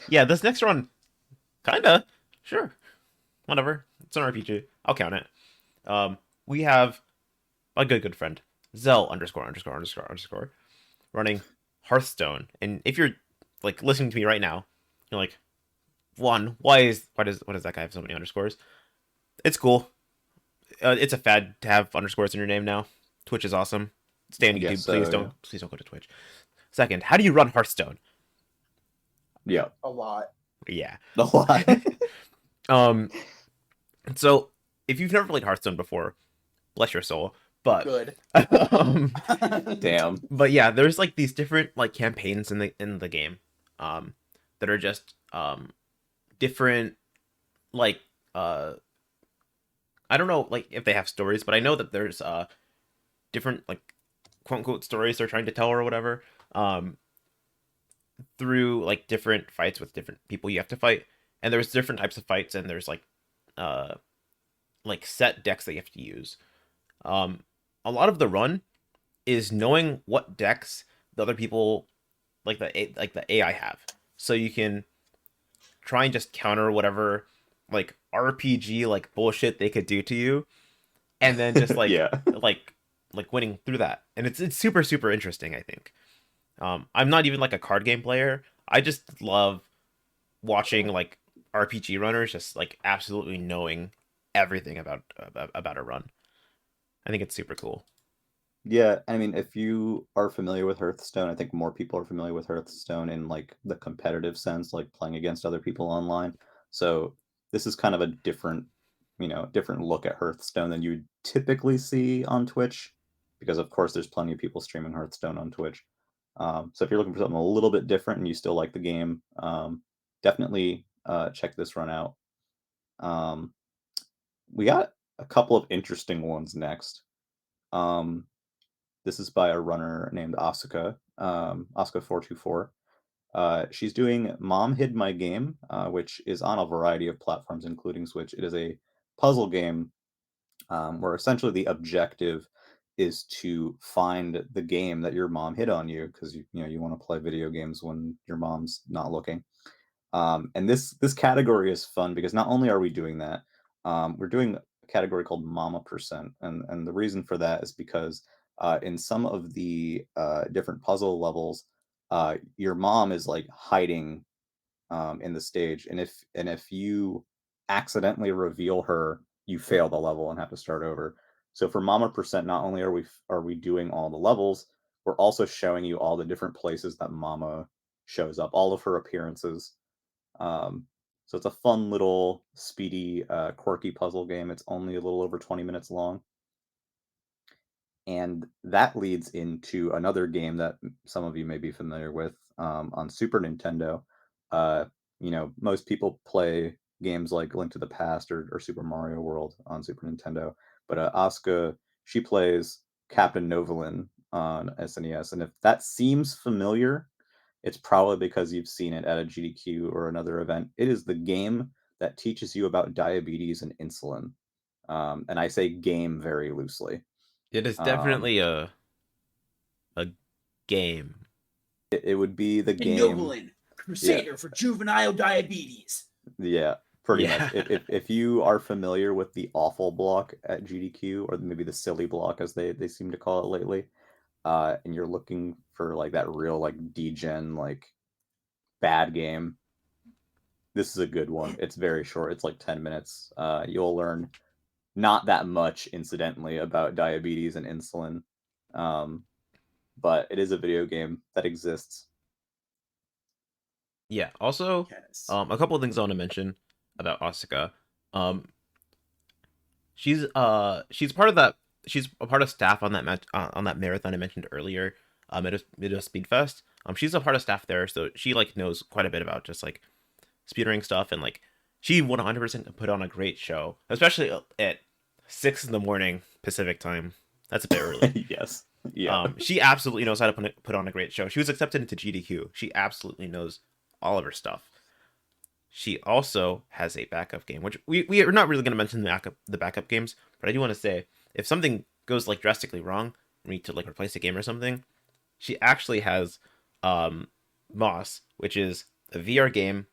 yeah, this next one, kinda, sure, whatever. It's an RPG. I'll count it. We have a good friend, Zell underscore underscore underscore underscore, running Hearthstone. And if you're like listening to me right now, you're like, one, why does that guy have so many underscores? It's cool. It's a fad to have underscores in your name now. Twitch is awesome. Stay on I guess YouTube. so. Yeah. Please don't go to Twitch. Second, how do you run Hearthstone? Yeah. A lot. Yeah. A lot. Um. So if you've never played Hearthstone before, bless your soul. But Good. um, Damn. but yeah, there's like these different like campaigns in the game, that are just different like I don't know like if they have stories, but I know that there's different like quote unquote stories they're trying to tell or whatever. Um, through like different fights with different people you have to fight, and there's different types of fights, and there's uh like set decks that you have to use. Um, a lot of the run is knowing what decks the other people like the AI have, so you can try and just counter whatever like RPG like bullshit they could do to you, and then just Yeah. like winning through that. And it's super super interesting, I think. I'm not even like a card game player. I just love watching like RPG runners just like absolutely knowing everything about a run. I think it's super cool. Yeah, I mean, if you are familiar with Hearthstone, I think more people are familiar with Hearthstone in like the competitive sense, like playing against other people online. So this is kind of a different, different look at Hearthstone than you typically see on Twitch, because of course there's plenty of people streaming Hearthstone on Twitch. So if you're looking for something a little bit different and you still like the game, definitely check this run out. Um, we got a couple of interesting ones next. Um, this is by a runner named Asuka, Asuka424. She's doing Mom Hid My Game, which is on a variety of platforms, including Switch. It is a puzzle game where essentially the objective is to find the game that your mom hid on you because you want to play video games when your mom's not looking. And this category is fun because not only are we doing that, we're doing a category called Mama Percent, and the reason for that is because in some of the different puzzle levels, your mom is like hiding in the stage, and if you accidentally reveal her, you fail the level and have to start over. So for Mama Percent, not only are we doing all the levels, we're also showing you all the different places that Mama shows up, all of her appearances. um, so it's a fun little speedy, quirky puzzle game. It's only a little over 20 minutes long. And that leads into another game that some of you may be familiar with on Super Nintendo. Uh, most people play games like Link to the Past or Super Mario World on Super Nintendo. But Asuka, she plays Captain Novolin on SNES. And if that seems familiar, it's probably because you've seen it at a GDQ or another event. It is the game that teaches you about diabetes and insulin. And I say game very loosely. It is Um, definitely a game. it would be the game. Enoblin, Yeah, Crusader for juvenile diabetes. yeah, pretty much. Yeah. If you are familiar with the awful block at GDQ, or maybe the silly block as they seem to call it lately, and you're looking for like that real like degen like bad game, this is a good one. It's very short. It's like 10 minutes. You'll learn not that much, incidentally, about diabetes and insulin. Um, but it is a video game that exists. Yeah. Also, Yes. a couple of things I want to mention about Asuka. Um, she's part of that. She's a part of staff on that on that marathon I mentioned earlier. Midwest Speed Fest. She's a part of staff there, so she like knows quite a bit about just like speedrunning stuff, and like she 100% put on a great show, especially at 6 in the morning Pacific time. That's a bit early. Yes. Yeah. She absolutely knows how to put on a great show. She was accepted into GDQ. She absolutely knows all of her stuff. She also has a backup game, which we are not really going to mention the backup games, but I do want to say if something goes like drastically wrong, we need to like replace a game or something. She actually has Moss, which is a VR game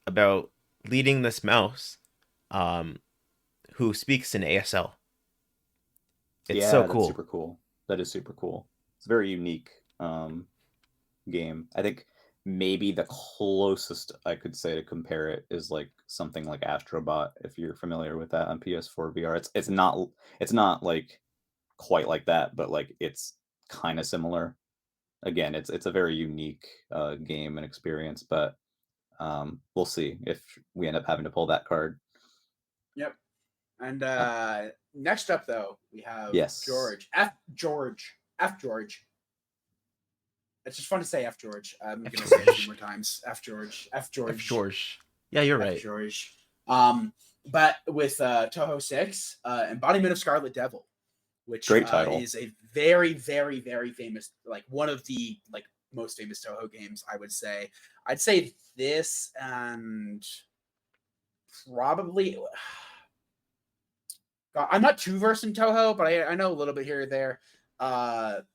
about leading this mouse um, who speaks in ASL. It's so Yeah, that's cool. super cool. That is super cool. It's a very unique game. I think maybe the closest I could say to compare it is like something like Astrobot, if you're familiar with that on PS4 VR. It's not like quite like that, but like it's kind of similar. Again, it's a very unique game and experience, but we'll see if we end up having to pull that card. Yep. And Uh, next up, though, we have yes, F George. It's just fun to say F George. I'm gonna say it a few more times. F George. Yeah, you're F right. George. But with Toho 6, Embodiment of Scarlet Devil, which great title. is a very, very, very famous, like one of the like most famous Toho games, I would say. I'd say this and probably I'm not too versed in Toho, but I know a little bit here or there. Gosh,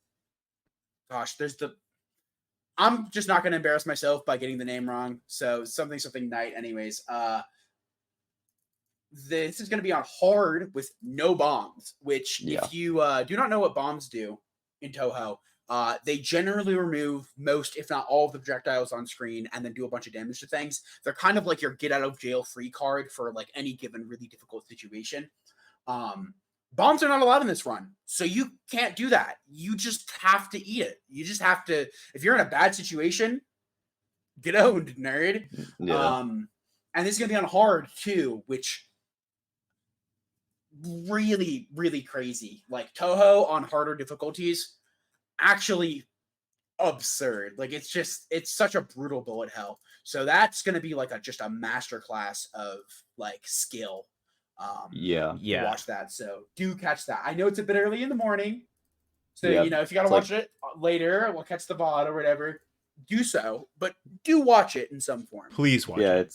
I'm just not going to embarrass myself by getting the name wrong. So something night, anyways. This is going to be on hard with no bombs. Which, if you do not know what bombs do in Toho, they generally remove most, if not all, of the projectiles on screen and then do a bunch of damage to things. They're kind of like your get out of jail free card for like any given really difficult situation. Bombs are not allowed in this run, so you can't do that. You just have to eat it. You just have to. If you're in a bad situation, get owned, nerd. Yeah. And this is gonna be on hard too, which really, really crazy. Like Toho on harder difficulties, actually absurd. Like it's such a brutal bullet hell. So that's gonna be like just a masterclass of like skill. Yeah. Watch that. So do catch that. I know it's a bit early in the morning, so Yeah, if you gotta watch it later, we'll catch the VOD or whatever. Do so, but do watch it in some form. Please watch Yeah, it.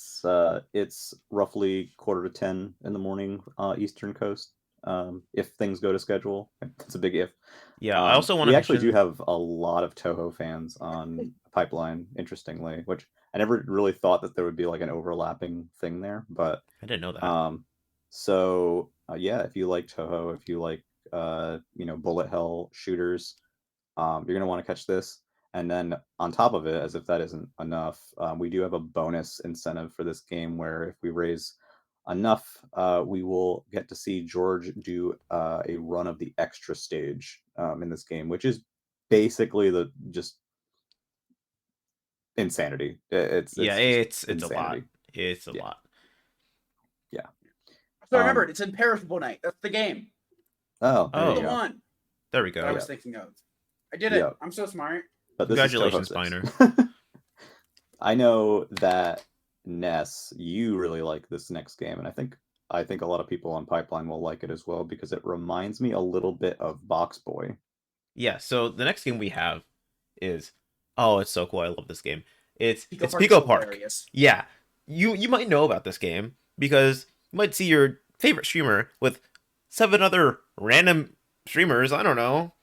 it's roughly 9:45 in the morning, Eastern Coast. If things go to schedule, it's a big if. Yeah, I also want we to actually do mention. have a lot of Toho fans on Pipeline, interestingly, which I never really thought that there would be like an overlapping thing there, but I didn't know that. so yeah, if you like Toho, if you like bullet hell shooters, you're gonna want to catch this. And then on top of it, as if that isn't enough, we do have a bonus incentive for this game where if we raise enough, we will get to see George do a run of the extra stage in this game, which is basically the just insanity. It's it's a lot. insanity. It's a lot. Yeah. So remember, it's Imperishable Night. That's the game. Oh, there Oh. you The go. one There we go. that I was thinking of. I did it. I'm so smart. But this is Toho Congratulations, 6. Spiner. I know that Ness, you really like this next game, and I think a lot of people on Pipeline will like it as well because it reminds me a little bit of Box Boy. Yeah, so the next game we have is it's so cool. I love this game. It's Pico Pico Park. Hilarious. Yeah. You might know about this game because you might see your favorite streamer with 7 other random streamers, I don't know,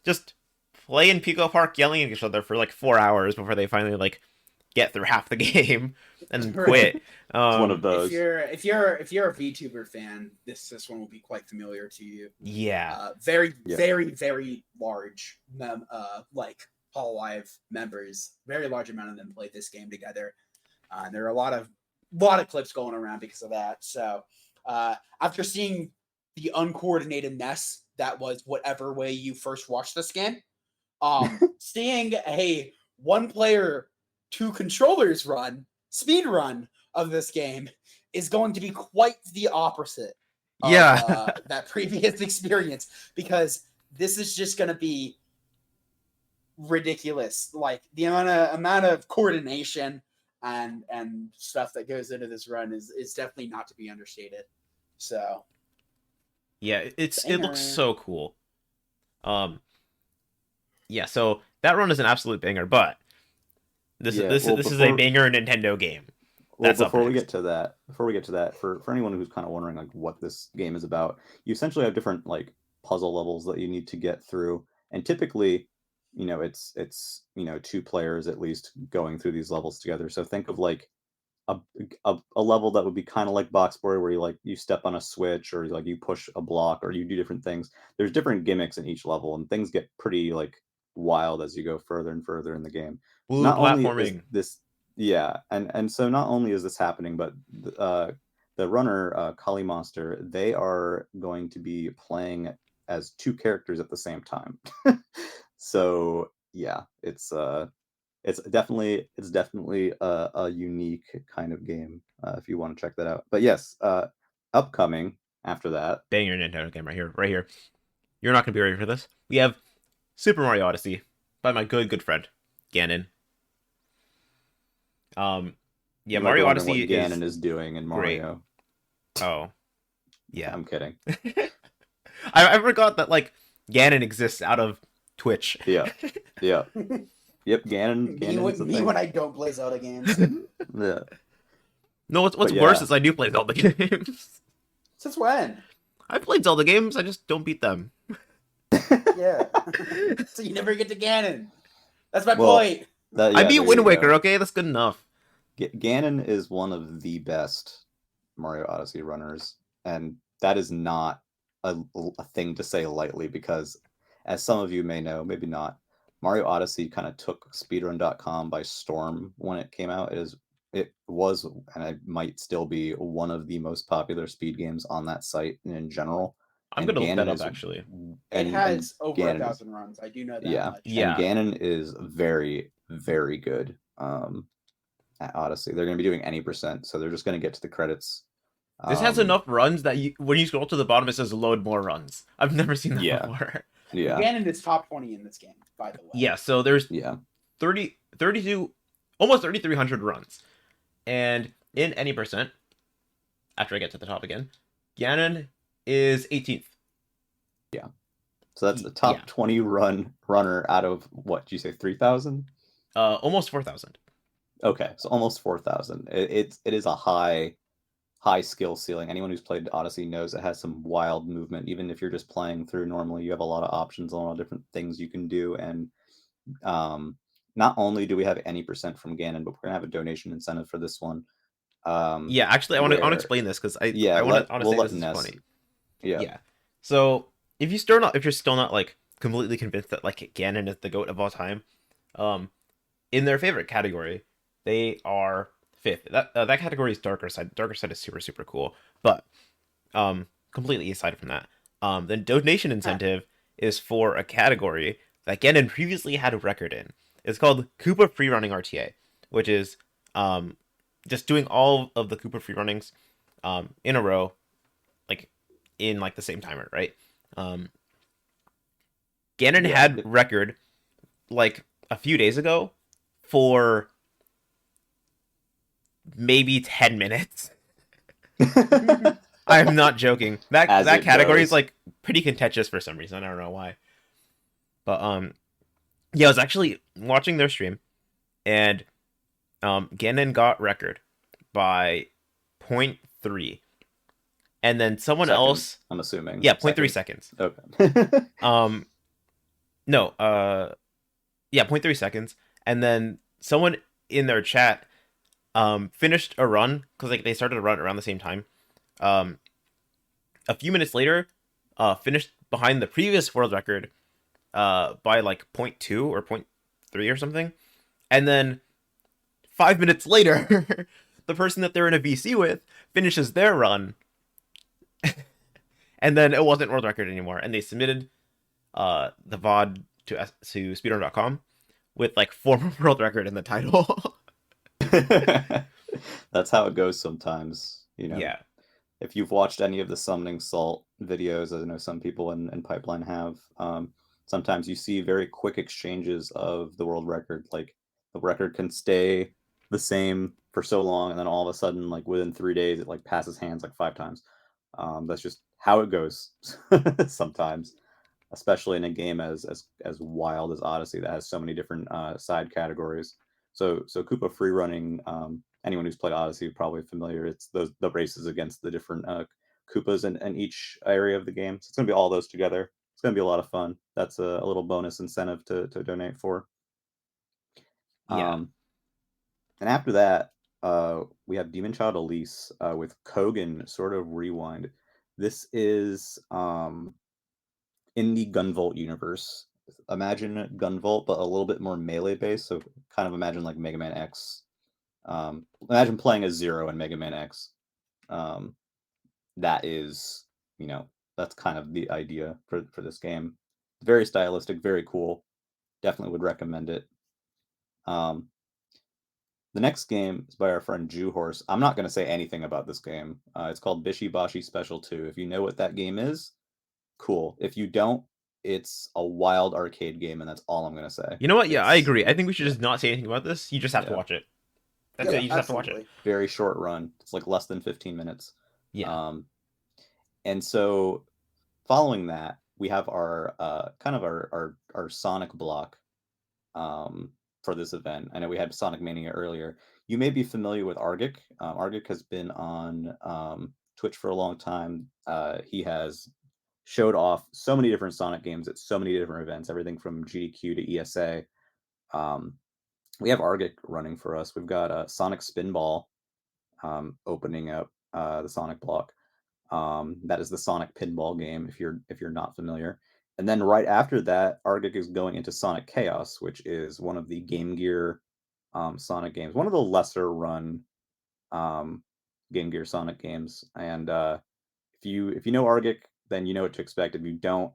just playing Pico Park, yelling at each other for like 4 hours before they finally like get through half the game and quit. It's one of those. If you're a VTuber fan, this one will be quite familiar to you. Yeah. Very, very large like Hololive members. Very large amount of them played this game together. And there are a lot of clips going around because of that. So after seeing the uncoordinated mess that was whatever way you first watched this game, seeing a 1-player 2 controllers speed run of this game is going to be quite the opposite of that previous experience, because this is just going to be ridiculous. Like the amount of coordination and stuff that goes into this run is definitely not to be understated. So yeah, it looks so cool. Yeah, so that run is an absolute banger, but this is a banger Nintendo game. Well, before we get to that, for anyone who's kind of wondering like what this game is about, you essentially have different like puzzle levels that you need to get through, and typically, it's 2 players at least going through these levels together. So think of like a level that would be kind of like Box Boy, where you step on a switch, or like you push a block, or you do different things. There's different gimmicks in each level, and things get pretty like wild as you go further and further in the game. So Blue not only is platforming. this, yeah, and so not only is this happening, but the runner Kali Monster, they are going to be playing as two characters at the same time. So yeah, it's definitely a unique kind of game if you want to check that out. But yes, upcoming after that. Bang your Nintendo game right here, right here. You're not gonna be ready for this. We have Super Mario Odyssey by my good friend Ganon. Yeah, You might be Mario wondering Odyssey what Ganon is is doing in great. Mario. Oh, yeah. I'm kidding. I forgot that like Ganon exists out of Twitch. Yeah, yeah, yep. Ganon is a Me thing. when I don't play Zelda games. Yeah. No, what's But worse yeah. is I do play Zelda games. Since when? I played Zelda games, I just don't beat them. Yeah. So you never get to Ganon. That's my Well, point. That, I yeah, beat there Wind you Waker, go. okay? That's good enough. Ganon is one of the best Mario Odyssey runners, and that is not a thing to say lightly because, as some of you may know, maybe not, Mario Odyssey kind of took speedrun.com by storm when it came out. It was, and it might still be, one of the most popular speed games on that site and in general. I'm And gonna look that Ganon up is, actually. It has over Ganon is, 1,000 runs. I do know that yeah, much. Yeah. and Ganon is very, very good. At Odyssey, they're going to be doing any percent, so they're just going to get to the credits. This has enough runs that when you scroll to the bottom, it says load more runs. I've never seen that Yeah. before. Yeah. Ganon is top 20 in this game, by the way. Yeah, so there's Yeah. 32, almost 3,300 runs. And in any percent, after I get to the top again, Ganon is 18th. Yeah. So that's the top 20 runner out of, what, did you say 3,000? Almost 4,000. Okay, so almost 4,000. It is a high skill ceiling. Anyone who's played Odyssey knows it has some wild movement. Even if you're just playing through normally, you have a lot of options, a lot of different things you can do. And not only do we have any percent from Ganon, but we're gonna have a donation incentive for this one. Yeah, actually, I want to explain this because I want to say this is funny. Yeah. So if you're still not like completely convinced that like Ganon is the GOAT of all time, in their favorite category, they are 5th. That category is Darker Side. Darker Side is super cool, but completely aside from that, the donation incentive is for a category that Ganon previously had a record in. It's called Koopa Freerunning RTA, which is just doing all of the Koopa freerunnings in a row, like in like the same timer, right? Ganon had record like a few days ago for maybe 10 minutes. I'm not joking. That category is like pretty contentious for some reason. I don't know why. But yeah, I was actually watching their stream, and Ganon got record by 0.3. And then someone else, I'm assuming. Yeah, 0.3 seconds. Okay. No, yeah, 0.3 seconds. And then someone in their chat finished a run because like they started a run around the same time. A few minutes later, finished behind the previous world record by like 0.2 or 0.3 or something. And then 5 minutes later, the person that they're in a VC with finishes their run. And then it wasn't world record anymore. And they submitted the VOD to speedrun.com with like former world record in the title. That's how it goes sometimes, you know. Yeah. If you've watched any of the Summoning Salt videos, I know some people in Pipeline have, sometimes you see very quick exchanges of the world record. Like the record can stay the same for so long, and then all of a sudden, like within 3 days, it like passes hands like 5 times. That's just how it goes sometimes, especially in a game as wild as Odyssey that has so many different side categories. So Koopa free running, anyone who's played Odyssey is probably familiar. It's the races against the different Koopas in each area of the game. So it's going to be all those together. It's going to be a lot of fun. That's a little bonus incentive to donate for. Yeah. And after that, we have Demon Child Elise with Kogan Sort of Rewind. This is in the Gunvolt universe. imagine Gunvolt, but a little bit more melee based. So kind of imagine like Mega Man X. Imagine playing as Zero in Mega Man X. Um, that is, you know, that's kind of the idea for this game. Very stylistic, very cool. Definitely would recommend it. Um, the next game is by our friend Jew Horse. I'm not going to say anything about this game. It's called Bishi Bashi Special 2. If you know what that game is, cool. If you don't, it's a wild arcade game, and that's all I'm going to say. You know what? Yeah, I It's agree. I think we should yeah, just not say anything about this. You just have to yeah, watch it. That's Yeah, it. You just have to watch it. absolutely. very short run. It's like less than 15 minutes. Yeah. And so following that, we have our kind of our Sonic block for this event. I know we had Sonic Mania earlier. You may be familiar with Argic. Argic has been on Twitch for a long time. He has showed off so many different Sonic games at so many different events, everything from GDQ to ESA. Um, we have Argic running for us. We've got Sonic Spinball opening up the Sonic block. That is the Sonic pinball game if you're not familiar. And then right after that, Argic is going into Sonic Chaos, which is one of the Game Gear Sonic games, one of the lesser run um, Game Gear Sonic games. And if you know Argic, then you know what to expect. If you don't,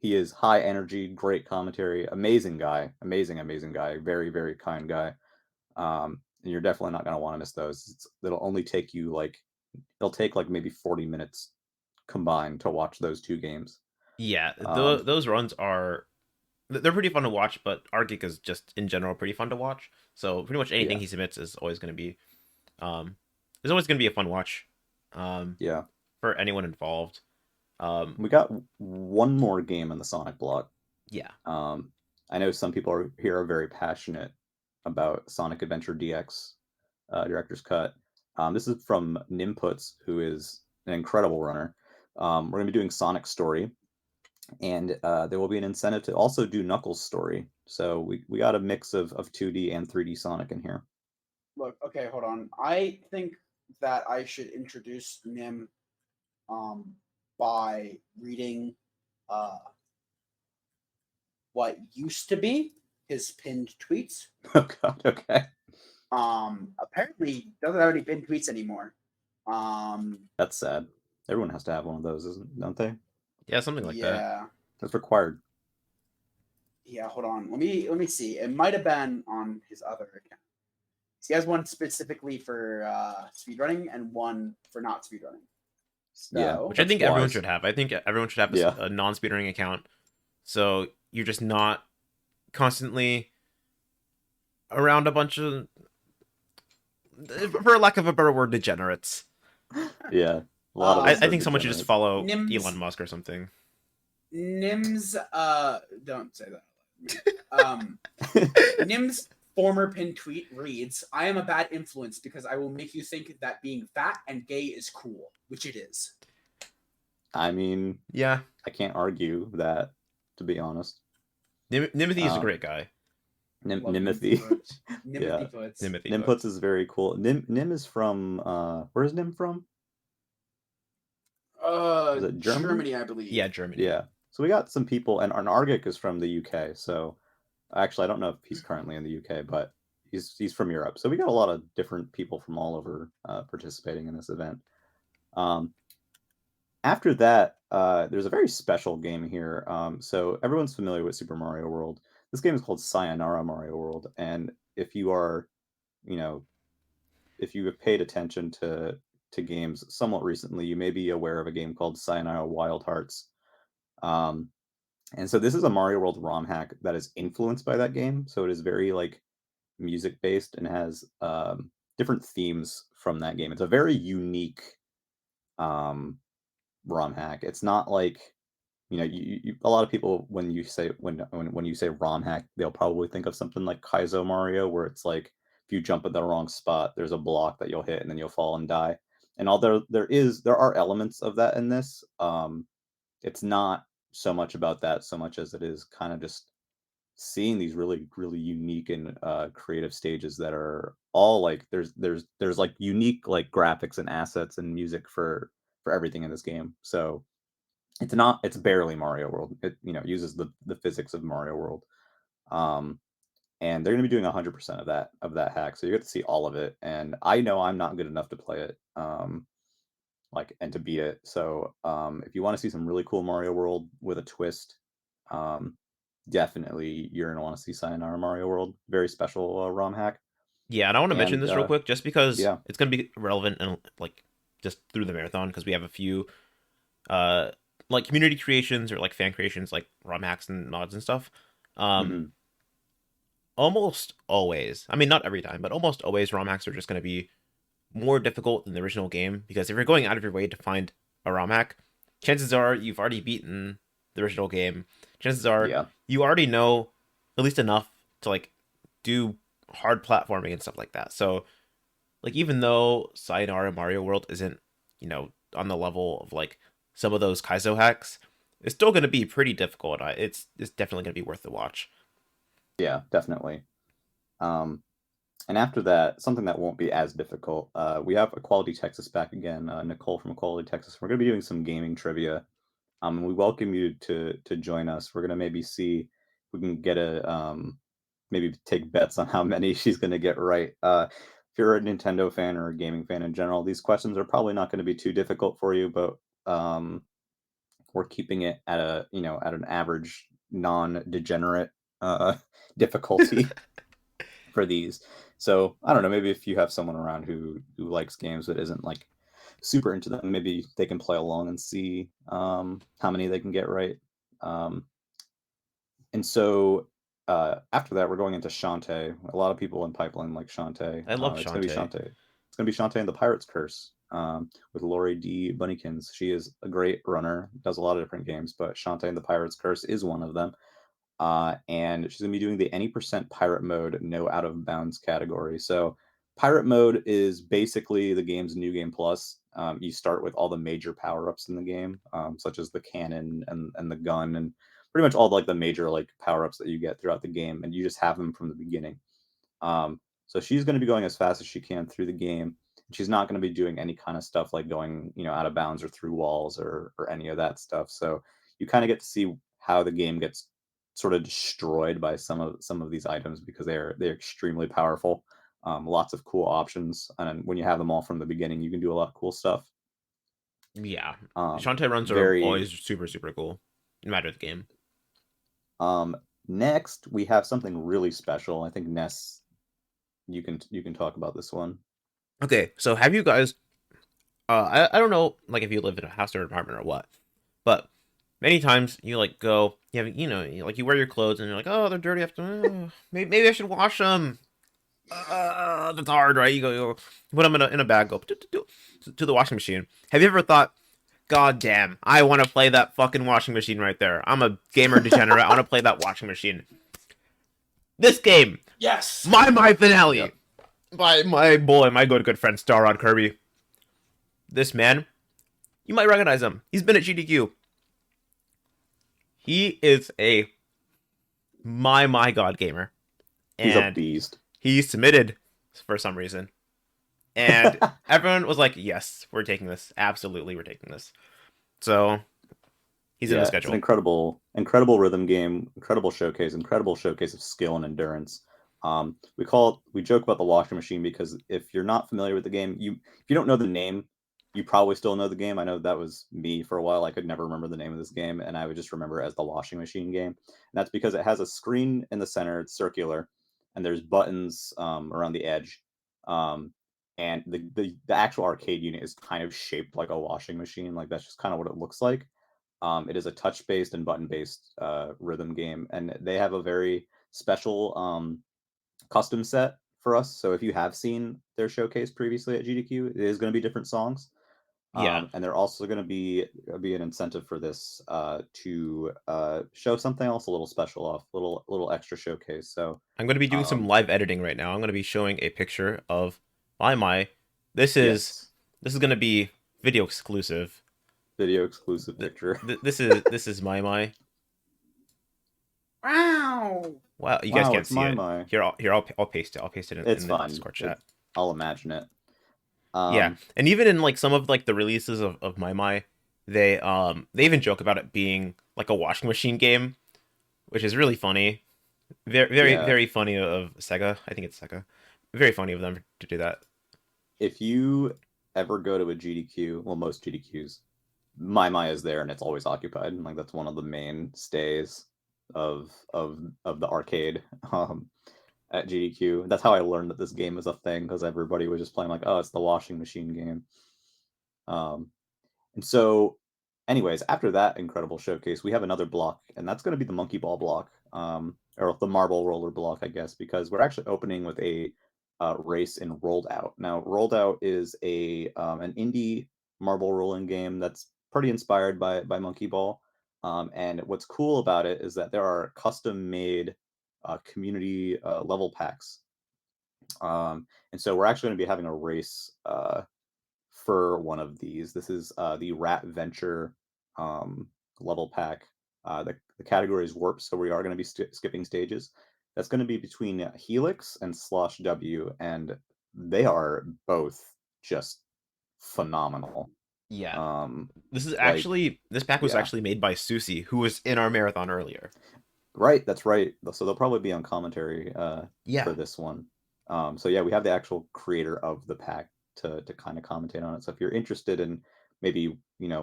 he is high energy, great commentary, amazing guy, amazing guy, very very kind guy. And you're definitely not going to want to miss those. It'll only take you like it'll take like maybe 40 minutes combined to watch those two games. Yeah, Um, those runs are they're pretty fun to watch, but Arctic is just in general pretty fun to watch. So pretty much anything yeah, he submits um is always going to be a fun watch yeah. for anyone involved. We got one more game in the Sonic block. Yeah. Um, I know some people here are very passionate about Sonic Adventure DX Director's Cut. This is from Nimputs, who is an incredible runner. We're going to be doing Sonic Story, and there will be an incentive to also do Knuckles Story. So we got a mix of 2D and 3D Sonic in here. Look, okay, hold on. I think that I should introduce Nim by reading uh, what used to be his pinned tweets. Oh God, okay. Apparently he doesn't have any pinned tweets anymore. That's sad. Everyone has to have one of those, don't they? Yeah, something like that. Yeah. That's required. Yeah, hold on. Let me see. It might have been on his other account. He has one specifically for speedrunning and one for not speedrunning. So, Yeah, Which I think That's everyone wise. should have. I think everyone should have Yeah. a non-speedrunning account, so you're just not constantly around a bunch of, for lack of a better word, degenerates. Yeah. A lot of I us I are think someone should just degenerates. follow Nims- Elon Musk or something. Nim's don't say that. Nim's former pinned tweet reads, "I am a bad influence because I will make you think that being fat and gay is cool," which it is. I mean, Yeah, I can't argue that, to be honest. Nimothy is a Um, great guy. Love Nimothy. Nimothy Yeah. puts. Nimothy. Nimputs is very cool. Nim is from where's Nim from? Is it Germany? I believe. Yeah, Germany. Yeah. So we got some people, and Argic is from the UK. So actually, I don't know if he's currently in the UK, but he's from Europe. So we got a lot of different people from all over participating in this event. After that, there's a very special game here. So everyone's familiar with Super Mario World. This game is called Sayonara Mario World, and if you are, you know, if you have paid attention to games somewhat recently, you may be aware of a game called Sayonara Wild Hearts. Um, and so this is a Mario World ROM hack that is influenced by that game. So it is very like music based and has different themes from that game. It's a very unique um, ROM hack. It's not like a lot of people when you say when you say ROM hack, they'll probably think of something like Kaizo Mario, where it's like if you jump at the wrong spot, there's a block that you'll hit and then you'll fall and die. And although there are elements of that in this, it's not so much about that so much as it is kind of just seeing these really unique and creative stages that are all like there's like unique like graphics and assets and music for everything in this game. So It's barely Mario World. It uses the physics of Mario World. Um, and they're going to be doing 100% of that hack, so you get to see all of it. And I know I'm not good enough to play it, and to beat it. So if you want to see some really cool Mario World with a twist, um, definitely you're going to want to see Sayonara Mario World. Very special ROM hack. Yeah, and I want to mention And this real quick, just because yeah, it's gonna be relevant and like just through the marathon, because we have a few uh like community creations or like fan creations, like ROM hacks and mods and stuff. Um, hmm almost always, I mean, not every time, but almost always, ROM hacks are just gonna be more difficult than the original game, because if you're going out of your way to find a ROM hack, chances are you've already beaten the original game. Chances are yeah, you already know at least enough to like do hard platforming and stuff like that. So like even though Sayonara Mario World isn't, on the level of like some of those Kaizo hacks, it's still going to be pretty difficult. It's definitely going to be worth the watch. yeah, definitely. And after that, something that won't be as difficult. We have Equality Texas back again. Nicole from Equality Texas. We're going to be doing some gaming trivia. We welcome you to join us. We're gonna maybe see if we can get a maybe take bets on how many she's gonna get right. If you're a Nintendo fan or a gaming fan in general, these questions are probably not going to be too difficult for you, but um, we're keeping it at at an average, non-degenerate difficulty for these. So I don't know, maybe if you have someone around who likes games but isn't like super into them, maybe they can play along and see how many they can get right. Um, and so after that, we're going into Shantae. A lot of people in Pipeline like Shantae. I love It's going to be Shantae. Shantae. It's going to be Shantae and the Pirate's Curse with Lori D. Bunnykins. She is a great runner, does a lot of different games, but Shantae and the Pirate's Curse is one of them. And she's going to be doing the any percent pirate mode, no out of bounds category. So, pirate mode is basically the game's new game plus. You start with all the major power ups in the game, such as the cannon and the gun, and pretty much all like the major like power ups that you get throughout the game, and you just have them from the beginning. So she's going to be going as fast as she can through the game. She's not going to be doing any kind of stuff like going, out of bounds or through walls or any of that stuff. So you kind of get to see how the game gets sort of destroyed by some of these items because they're extremely powerful. Lots of cool options, and when you have them all from the beginning, you can do a lot of cool stuff. Yeah, Um, Shantae runs are very always super super cool, no matter the game. um, Next we have something really special. I think Ness, you can talk about this one. Okay, so have you guys? I don't know like if you live in a house or an apartment or what, but many times you like go, like you wear your clothes and you're like, oh, they're dirty. I have to, maybe I should wash them. That's hard, right? You put them in a bag, go to the washing machine. Have you ever thought, God damn, I want to play that fucking washing machine right there. I'm a gamer degenerate. I want to play that washing machine. This game, Yes. my finale, Yep. by my boy, my good friend Starrod Kirby. This man, you might recognize him. He's been at GDQ. He is a my god gamer, He's a and beast. he submitted for some reason, and everyone was like, "Yes, we're taking this. Absolutely, we're taking this." So he's in the Yeah, it's an schedule. incredible rhythm game, incredible showcase of skill and endurance. We joke about the washing machine because if you're not familiar with the game, if you don't know the name, you probably still know the game. I know that was me for a while. I could never remember the name of this game, and I would just remember it as the washing machine game. And that's because it has a screen in the center, it's circular, and there's buttons around the edge. Um, and the actual arcade unit is kind of shaped like a washing machine. Like that's just kind of what it looks like. It is a touch-based and button-based rhythm game, and they have a very special custom set for us. So if you have seen their showcase previously at GDQ, it is going to be different songs, Yeah, and they're also going to be an incentive for this to show something else a little special off, little extra showcase. So I'm going to be doing some um, live editing right now. I'm going to be showing a picture of my. This is yes, this is going to be video exclusive. video exclusive picture. This is my. Wow. Wow, you guys Wow, can't it's see it. my. I'll paste it. I'll paste it It's in the fun. Discord chat. I'll imagine it. Yeah, Um, and even in like some of like the releases of my, They even joke about it being like a washing machine game, which is really funny. Very very Yeah. very funny of Sega. I think it's Sega. Very funny of them to do that. If you ever go to a GDQ, well, most GDQs, My is there and it's always occupied. And like that's one of the mainstays of the arcade at GDQ. That's how I learned that this game is a thing because everybody was just playing like, oh, it's the washing machine game. Um, and so, anyways, after that incredible showcase, we have another block, and that's going to be the monkey ball block, or the marble roller block, I guess, because we're actually opening with a race in Rolled Out. Now, Rolled Out is a an indie marble rolling game that's pretty inspired by Monkey Ball. And what's cool about it is that there are custom made community level packs. And so we're actually going to be having a race for one of these. This is the Rat Venture um, level pack. The category is Warp, so we are going to be skipping stages. That's going to be between Helix and Slosh W, and they are both just phenomenal. Yeah, Um, like, this pack was yeah, actually made by Susie, who was in our marathon earlier. right. That's right. So they'll probably be on commentary Yeah, for this one. So yeah, we have the actual creator of the pack to kind of commentate on it. So if you're interested in maybe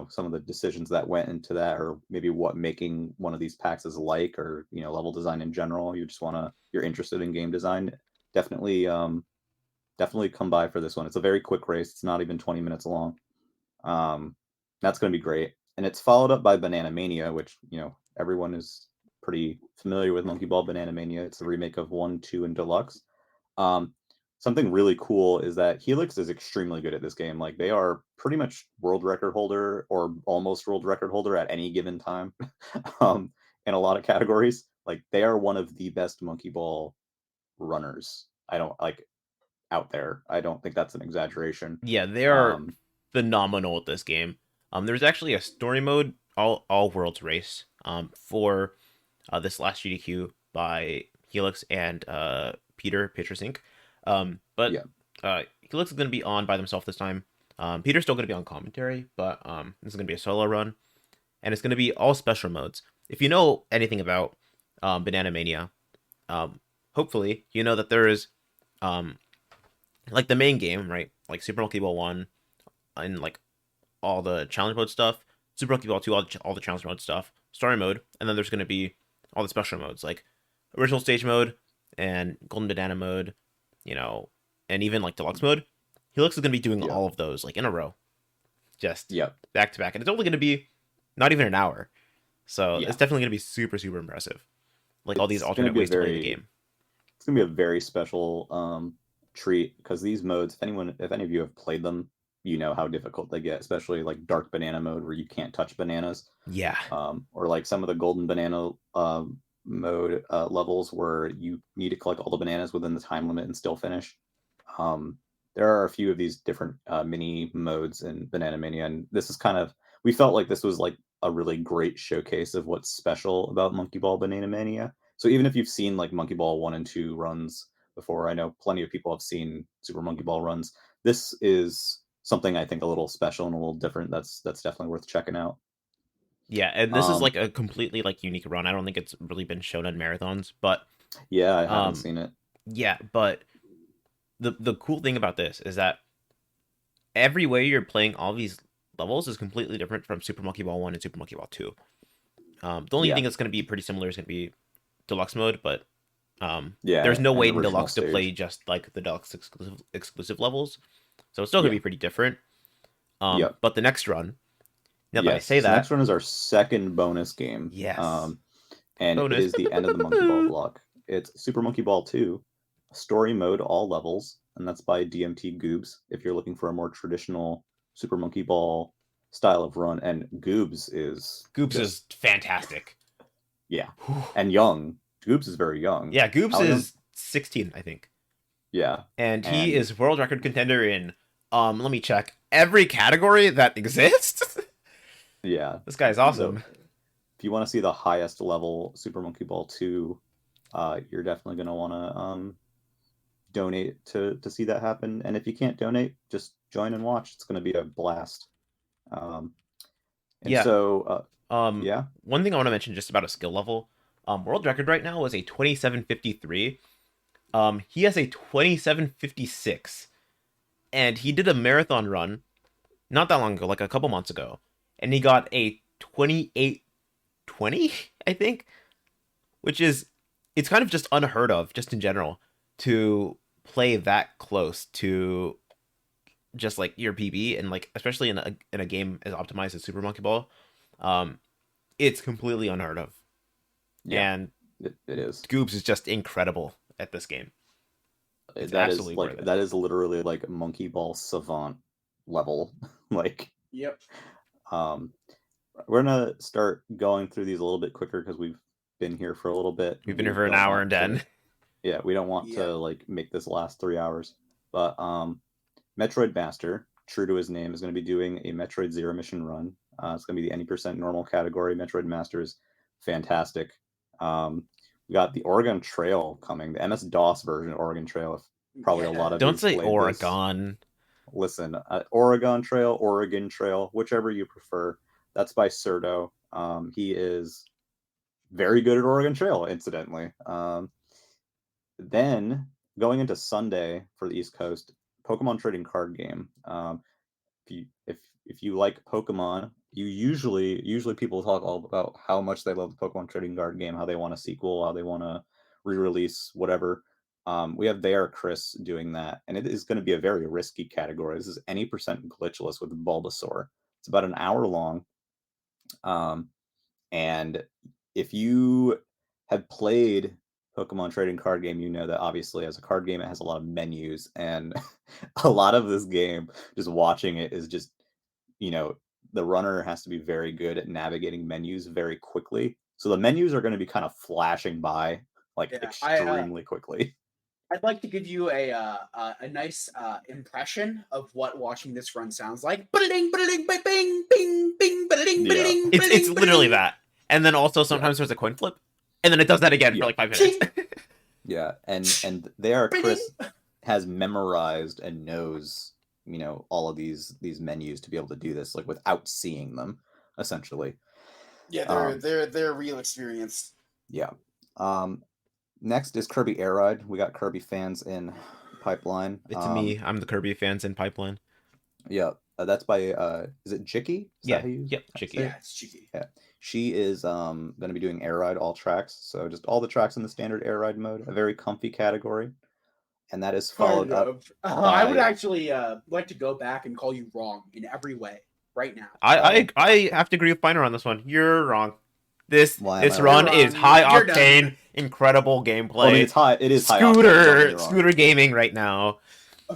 some of the decisions that went into that, or maybe what making one of these packs is like, or level design in general, you're interested in game design, definitely definitely come by for this one. It's a very quick race. It's not even 20 minutes long. Um, that's going to be great. And it's followed up by Banana Mania, which, everyone is pretty familiar with Monkey Ball Banana Mania. It's a remake of 1, 2, and Deluxe. Um, Something really cool is that Helix is extremely good at this game. Like, they are pretty much world record holder or almost world record holder at any given time um, in a lot of categories. Like, they are one of the best Monkey Ball runners. I don't like out there. I don't think that's an exaggeration. yeah, they are Um, phenomenal at this game. There's actually a story mode, all worlds race, for this last GDQ by Helix and Peter Inc. But yeah, Helix is going to be on by themselves this time. Peter's still going to be on commentary, but this is going to be a solo run, and it's going to be all special modes. If you know anything about Banana Mania, um, hopefully you know that there is um, like the main game, right? Like Super Monkey Ball 1 and like all the challenge mode stuff, Super Monkey Ball 2, all the challenge mode stuff, story mode, and then there's going to be all the special modes like original stage mode and golden banana mode, you know, and even like deluxe mode. Helix is going to be doing yeah, all of those like in a row, just yeah, back to back, and it's only going to be not even an hour. So it's yeah. definitely going to be super super impressive. Like all these It's gonna alternate be a ways to play the very game. it's gonna be a very special treat because these modes, if any of you have played them, you know how difficult they get, especially like dark banana mode where you can't touch bananas, Yeah, or like some of the golden banana mode levels where you need to collect all the bananas within the time limit and still finish. Um, there are a few of these different mini modes in Banana Mania, and this is we felt like this was like a really great showcase of what's special about Monkey Ball Banana Mania. So even if you've seen like Monkey Ball 1 and 2 runs before, I know plenty of people have seen Super Monkey Ball runs. This is something I think a little special and a little different. That's definitely worth checking out. yeah, and this is Um, like a completely like unique run. I don't think it's really been shown in marathons, but yeah, I haven't um, seen it. yeah, but the cool thing about this is that every way you're playing all these levels is completely different from Super Monkey Ball 1 and Super Monkey Ball 2. The only Yeah, thing that's going to be pretty similar is going to be deluxe mode, but there's yeah, no an way in original deluxe to play stage. just like the deluxe exclusive levels. So it's still going to Yeah, be pretty different. yep. But the next run, now that I Yes. say So next that, one is our second bonus game. yes, And it bonus. is the end of the Monkey Ball block. It's Super Monkey Ball 2, story mode, all levels, and that's by DMT Goobs if you're looking for a more traditional Super Monkey Ball style of run. And Goobs is Goops is just, fantastic. yeah, and young. Goobs is very young. Yeah, Goops How young? is 16, I think, Yeah. and he And is world record contender in let me check every category that exists. yeah, This guy's so awesome. if you want to see the highest level Super Monkey Ball 2, you're definitely going to want to donate to see that happen. And if you can't donate, just join and watch. It's going to be a blast. Um, And Yeah. so, Um, yeah, one thing I want to mention just about a skill level. World record right now is a 27:53. He has a 27:56, and he did a marathon run not that long ago, like a couple months ago, and he got a 28:20, I think, which is it's kind of just unheard of, just in general, to play that close to just like your PB, and like especially in a game as optimized as Super Monkey Ball. Um, it's completely unheard of, yeah, and it is. Scoobs is just incredible at this game. It's That is absolutely like worth it. that is literally like monkey ball savant level. Like, Yep. um, we're gonna start going through these a little bit quicker because we've been here for a little bit. We've been here We for an don't hour want and to, 10. yeah, we don't want Yep. to like make this last 3 hours. But Metroid Master, true to his name, is going to be doing a Metroid Zero Mission run. It's going to be the any percent normal category. Metroid Master is fantastic. We got the Oregon Trail coming, the MS DOS version of Oregon Trail. If probably a lot Yeah. of you Don't have say played this. Oregon. Listen, Oregon Trail, whichever you prefer. That's by Cerdo. He is very good at Oregon Trail, incidentally. Then going into Sunday for the East Coast, Pokemon trading card game. If you like Pokemon, you usually people talk all about how much they love the Pokemon trading card game, how they want a sequel, how they want to re-release whatever. We have They Are Chris doing that, and it is going to be a very risky category. This is any percent glitchless with Bulbasaur. It's about an hour long, and if you have played Pokemon trading card game, you know that obviously as a card game, it has a lot of menus, and a lot of this game, just watching it is just, you know, the runner has to be very good at navigating menus very quickly. So the menus are going to be kind of flashing by like Yeah. extremely quickly. I'd like to give you a nice impression of what watching this run sounds like. Ba-ding, ba-ding, bing, bing, bing, bing, ba-ding, Yeah, ba-ding, It's ba-ding, literally ba-ding. that. And then also yeah, sometimes there's a coin flip, and then it does that again for yeah, like 5 minutes. Ching, yeah. And there, ba-ding. Chris has memorized and knows, you know, all of these menus to be able to do this like without seeing them, essentially. Yeah, Um, they're real experience. yeah. Um, Next is Kirby Air Ride. We got Kirby fans in pipeline. It's me. I'm the Kirby fans in Pipeline. Yeah, that's by is it Jicky? Is that Yeah. how you Yep. say Chicky. it? Yeah, it's cheeky. Yeah. She is going to be doing Air Ride all tracks, so just all the tracks in the standard Air Ride mode, a very comfy category, and that is followed Kind up of. I would by actually like to go back and call you wrong in every way right now. I have to agree with Piner on this one. You're wrong. This why am I this You're run wrong? is wrong. high You're done. octane, incredible Well, I mean, gameplay. it is high octane. Don't get me wrong. Scooter gaming right now.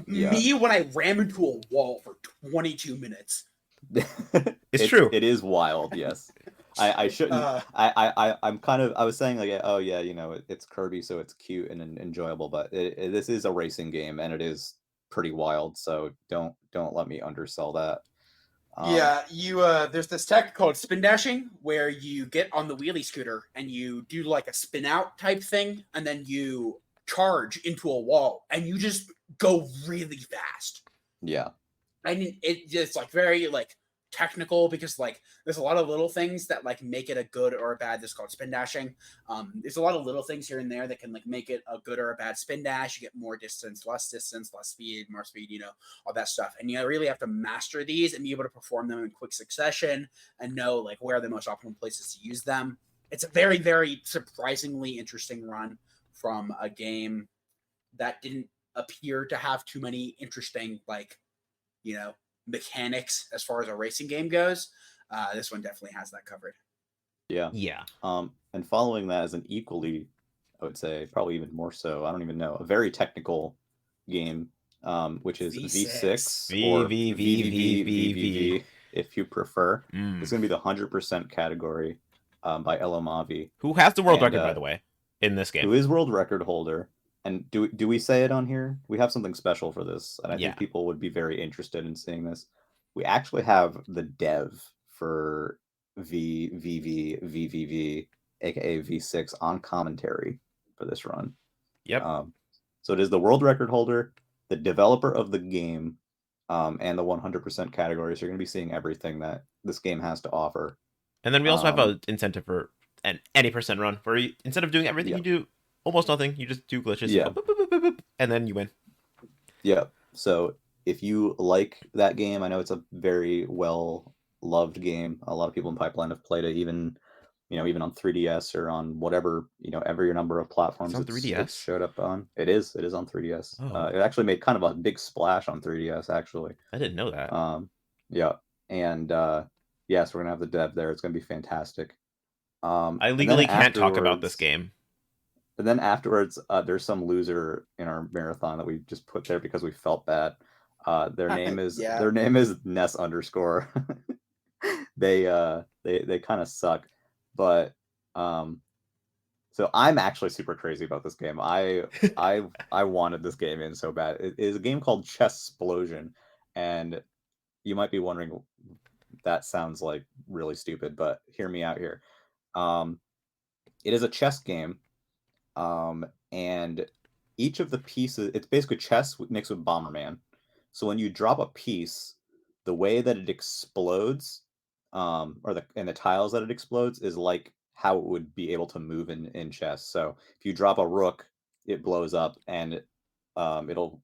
Yeah. Me when I ram into a wall for 22 minutes. It's true. It is wild. Yes, I shouldn't. I'm kind of. I was saying like, oh yeah, you know, it's Kirby, so it's cute and enjoyable, but this is a racing game and it is pretty wild. So don't let me undersell that. Yeah, you there's this tech called spin dashing where you get on the wheelie scooter and you do like a spin out type thing and then you charge into a wall and you just go really fast. Yeah, And it's like very like technical because like there's a lot of little things that like make it a good or a bad. This is called spin dashing. There's a lot of little things here and there that can like make it a good or a bad spin dash. You get more distance, less speed, more speed, you know, all that stuff. And you really have to master these and be able to perform them in quick succession and know like where are the most optimal places to use them. It's a very, very surprisingly interesting run from a game that didn't appear to have too many interesting like, you know, mechanics as far as a racing game goes. This one definitely has that covered. yeah. Yeah. And following that is an equally, I would say, probably even more so. I don't even know, a very technical game, which is V6 V or V V V V V. if you prefer. It's Mm. going to be the 100% category by Elomavi, Who has the world and record, by the way, in this game? who is world record holder. And do we say it on here? We have something special for this, and I Yeah. think people would be very interested in seeing this. We actually have the dev for VVVVVV, aka V6, on commentary for this run. Yep. So it is the world record holder, the developer of the game, and the 100% categories. You're going to be seeing everything that this game has to offer. And then we also have Um, an incentive for an any percent run, where you, instead of doing everything, you yep, do almost nothing. You just do glitches, you go yeah, boop, boop, boop, boop, boop, and then you win. yep. So if you like that game, I know it's a very well loved game. A lot of people in Pipeline have played it, even even on 3DS or on whatever every number of It's platforms on it's 3DS. showed up on. It is on 3DS. Oh, It actually made kind of a big splash on 3DS actually. I didn't know that. Um, yeah, and yes, we're gonna have the dev there. It's gonna be fantastic. I And then legally can't talk about this afterwards, game. there's some loser in our marathon that we just put there because we felt bad. Their name is Yeah. their name is Ness underscore. They kind of suck, but um, so I'm actually super crazy about this game. I wanted this game in so bad. It is a game called Chess Explosion, and you might be wondering that sounds like really stupid, but hear me out here. Um, it is a chess game, and each of the pieces, it's basically chess mixed with Bomberman. So when you drop a piece, the way that it explodes, or the tiles that it explodes is like how it would be able to move in chess. So if you drop a rook, it blows up, and it'll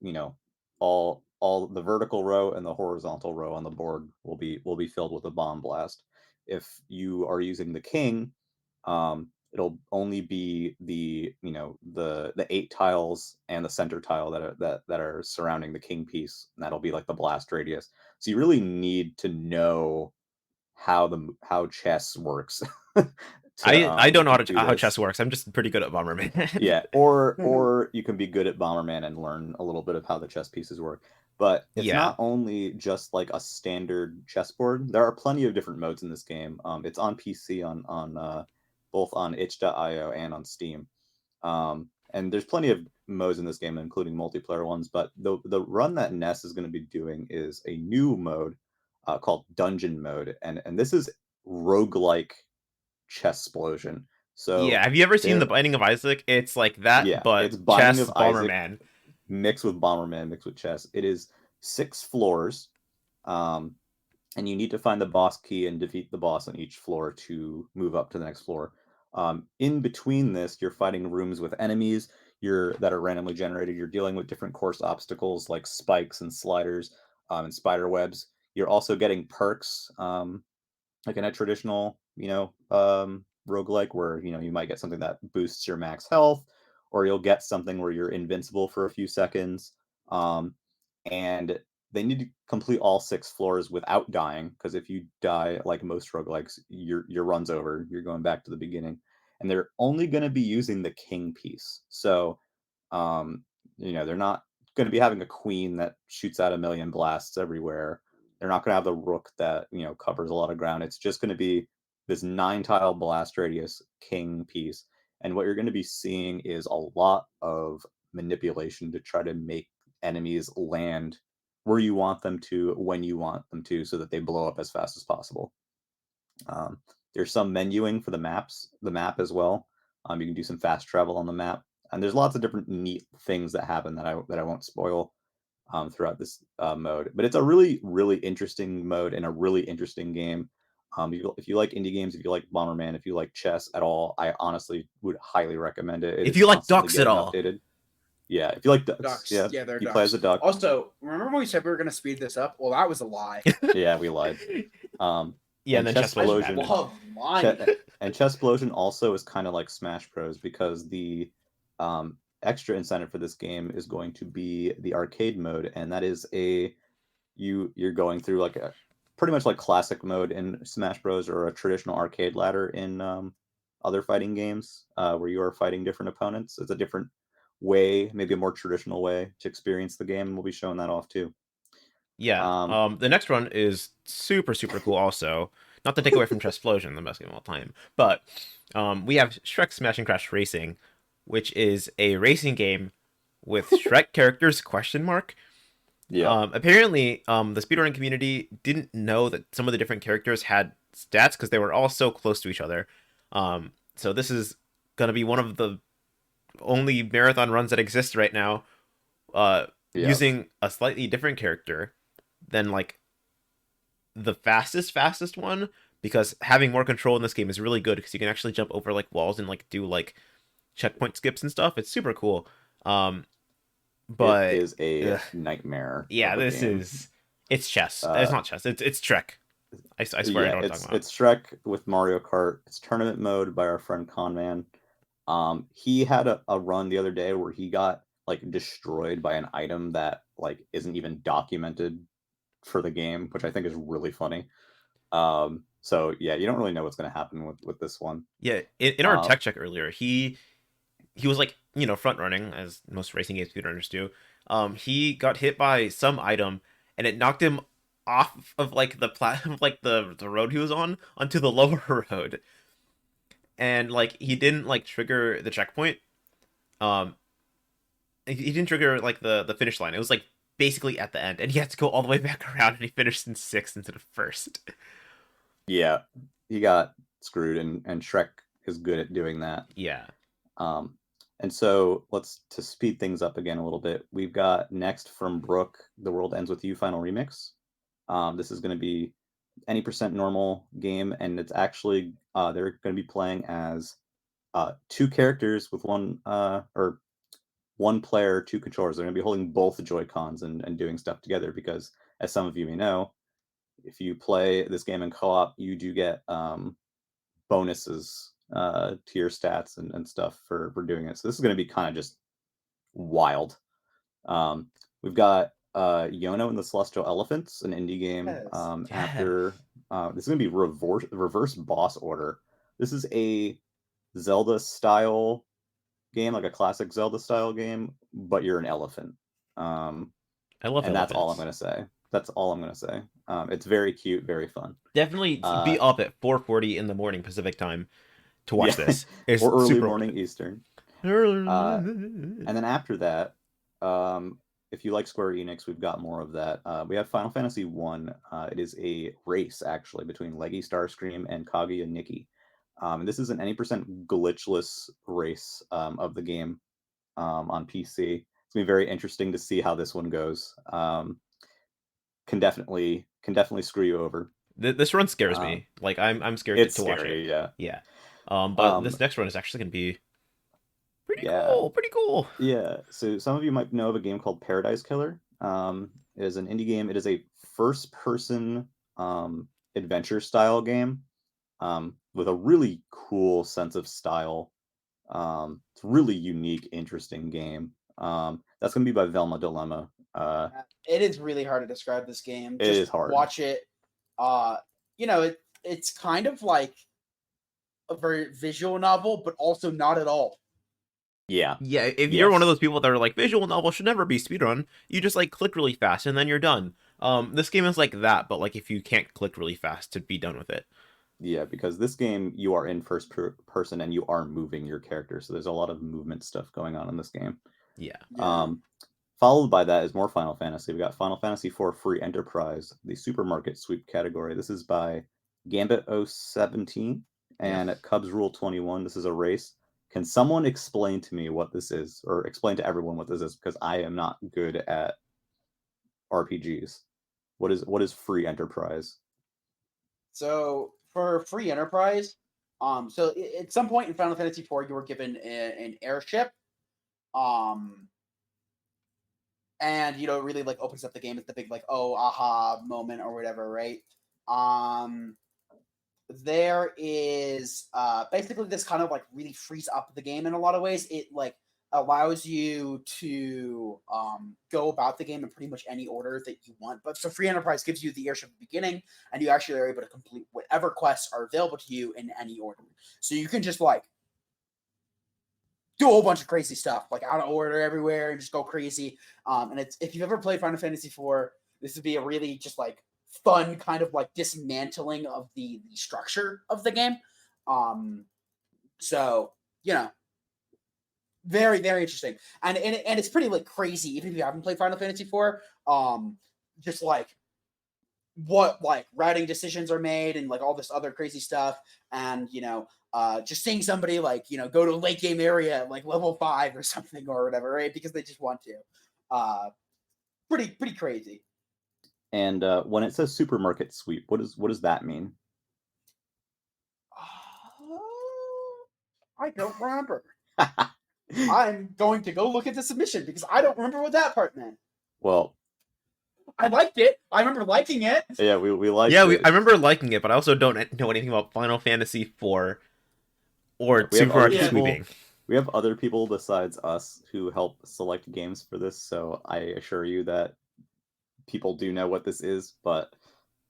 all the vertical row and the horizontal row on the board will be filled with a bomb blast. If you are using the king, it'll only be the 8 tiles and the center tile that are surrounding the king piece, and that'll be like the blast radius. So you really need to know how chess works to I don't know do how chess this. works. I'm just pretty good at Bomberman. Yeah, or you can be good at Bomberman and learn a little bit of how the chess pieces work. But it's Yeah. not only just like a standard chessboard. There are plenty of different modes in this game. It's on PC on both on itch.io and on Steam. And there's plenty of modes in this game, including multiplayer ones. But the run that Ness is going to be doing is a new mode called Dungeon Mode, and this is roguelike chess explosion. Yeah. So Have you ever seen The there Binding of Isaac? It's like that, yeah, but it's Binding chess of Isaac Bomberman. mixed with Bomberman, mixed with chess. It is 6 floors, um, and you need to find the boss key and defeat the boss on each floor to move up to the next floor. In between this, you're fighting rooms with enemies that are randomly generated. You're dealing with different course obstacles like spikes and sliders, and spider webs. You're also getting perks, like in a traditional, roguelike where, you might get something that boosts your max health, or you'll get something where you're invincible for a few seconds. Um, and they need to complete all 6 floors without dying, because if you die, like most roguelikes, your run's over. You're going back to the beginning. And they're only going to be using the king piece. So um, they're not going to be having a queen that shoots out a million blasts everywhere. They're not going to have the rook that covers a lot of ground. It's just going to be this 9 tile blast radius king piece, and what you're going to be seeing is a lot of manipulation to try to make enemies land where you want them to, when you want them to, so that they blow up as fast as possible. Um, there's some menuing for the map as well. You can do some fast travel on the map, and there's lots of different neat things that happen that I won't spoil throughout this mode. But it's a really really interesting mode and a really interesting game. If you like indie games, if you like Bomberman, if you like chess at all, I honestly would highly recommend it. It If is you like constantly ducks at getting all, updated. Yeah, if you like ducks, Ducks. yeah, Yeah, they're you play as ducks. a duck. Also, remember when we said we were going to speed this up? Well, that was a lie. Yeah, we lied. Um, yeah, and and then Chess chess explosion I happened. Explosion love lying. And Chess Explosion also is kind of like Smash Bros, because the extra incentive for this game is going to be the arcade mode, and that is you're going through like a pretty much like classic mode in Smash Bros, or a traditional arcade ladder in other fighting games, where you are fighting different opponents. It's a different way, maybe a more traditional way to experience the game, and we'll be showing that off too. Yeah. Um, The next one is super cool. Also, not to take away from chess explosion, the best game of all time, but we have Shrek Smash and Crash Racing, which is a racing game with Shrek characters question mark. yeah, Apparently, the speedrunning community didn't know that some of the different characters had stats because they were all so close to each other. So this is gonna be one of the only marathon runs that exist right now, yeah, using a slightly different character than like the fastest one, because having more control in this game is really good because you can actually jump over like walls and like do like checkpoint skips and stuff. It's super cool. Um, It but is a ugh, nightmare yeah, of a this game. is it's chess. It's Uh, not chess. It's Trek. I swear I yeah, know what I'm talking about. it's Shrek with Mario Kart. It's tournament mode by our friend Conman. He had a run the other day where he got like destroyed by an item that like isn't even documented for the game, which I think is really funny. So yeah, you don't really know what's going to happen with this one. Yeah, in our Uh, tech check earlier, he was like, front running as most racing game speedrunners do. He got hit by some item and it knocked him off of like the like the road he was on onto the lower road, and like he didn't like trigger the checkpoint. Um, he didn't trigger like the finish line. It was like basically at the end, and he had to go all the way back around, and he finished in sixth instead of first. yeah, he got screwed, and Shrek is good at doing that. Yeah, Um, and so let's to speed things up again a little bit. We've got next from Brooke, "The World Ends with You" final remix. This is going to be any percent normal game, and it's actually they're going to be playing as two characters with or one player, two controllers. They're going to be holding both Joy Cons and doing stuff together because, as some of you may know, if you play this game in co-op, you do get bonuses to your stats and stuff for doing it. So this is going to be kind of just wild. We've got Yono and the Celestial Elephants, an indie game. Yes. yeah. After this is going to be reverse boss order. This is a Zelda style game, like a classic Zelda style game, but you're an elephant. I love And that's all I'm elephants. going to say. That's all I'm going to say. It's very cute, very fun. Definitely Uh, be up at 4:40 in the morning Pacific time to watch yeah, this. It's or early super worth morning it. Eastern. And then after that, if you like Square Enix, we've got more of that. We have Final Fantasy One. It is a race actually between Leggy Starscream and Kaguya Nikki. And this is an any percent glitchless race of the game on PC. It's gonna be very interesting to see how this one goes. Can definitely screw you over. This run scares Uh, me. Like I'm scared it's to watch it. scary, yeah. Yeah. But Um, this next run is actually gonna be pretty yeah, cool. Pretty cool. yeah. So some of you might know of a game called Paradise Killer. It is an indie game. It is a first-person adventure style game with a really cool sense of style. It's a really unique, interesting game. That's gonna be by Velma Dilemma. It is really hard to describe this game. It Just is hard. watch it. Uh, it's kind of like a very visual novel, but also not at all. Yeah. Yeah, if you're one of Yes. those people that are like visual novel should never be speedrun, you just like click really fast and then you're done. This game is like that, but like if you can't click really fast to be done with it. Yeah, because this game you are in person and you are moving your character, so there's a lot of movement stuff going on in this game. Yeah. Yeah. Um, Followed by that is more Final Fantasy. We got Final Fantasy IV Free Enterprise, the supermarket sweep category. This is by Gambit 017 Yeah. and Cubs Rule 21. This is a race. Can someone explain to me what this is, or explain to everyone what this is? Because I am not good at RPGs. What is Free Enterprise? So for free enterprise, at some point in Final Fantasy IV, you were given an airship, um, and it really like opens up the game. It's the big like oh aha moment or whatever, right? Um, there is basically this kind of like really frees up the game in a lot of ways. It like allows you to go about the game in pretty much any order that you want. But so free enterprise gives you the airship at the beginning, and you actually are able to complete whatever quests are available to you in any order. So you can just like do a whole bunch of crazy stuff, like out of order everywhere, and just go crazy. And it's if you've ever played Final Fantasy IV, this would be a really just like fun kind of like dismantling of the structure of the game. Um, so very very interesting, and it's pretty like crazy. Even if you haven't played Final Fantasy IV, just like what like routing decisions are made and like all this other crazy stuff, and just seeing somebody like go to a late game area at like level 5 or something or whatever, right? Because they just want to. Pretty crazy. And when it says supermarket sweep, what does that mean? I don't remember. I'm going to go look at the submission because I don't remember what that part meant. Well, I liked it. I remember liking it. yeah, we liked Yeah, it. I remember liking it, but I also don't know anything about Final Fantasy IV or We have other supermarket people. sweeping. We have other people besides us who help select games for this, so I assure you that people do know what this is, but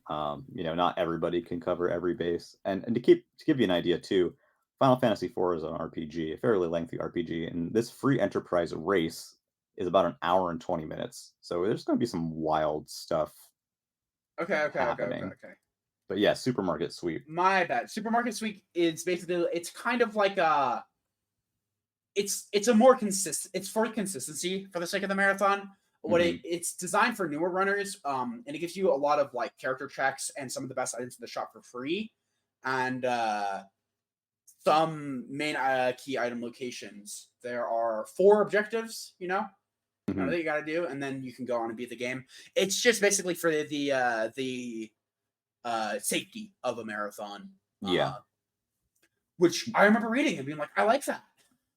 not everybody can cover every base. And to give you an idea too, Final Fantasy IV is an RPG, a fairly lengthy RPG, and this free enterprise race is about an hour and 20 minutes. So there's going to be some wild stuff Okay. happening. But yeah, supermarket sweep. My bad. Supermarket sweep is basically it's kind of like a it's a more consistent it's for consistency for the sake of the marathon. It's designed for newer runners, and it gives you a lot of like character checks and some of the best items in the shop for free, and some main key item locations. There are 4 objectives, Mhm. that you got to do, and then you can go on and beat the game. It's just basically for the safety of a marathon. Yeah. Which I remember reading and being like, I like that.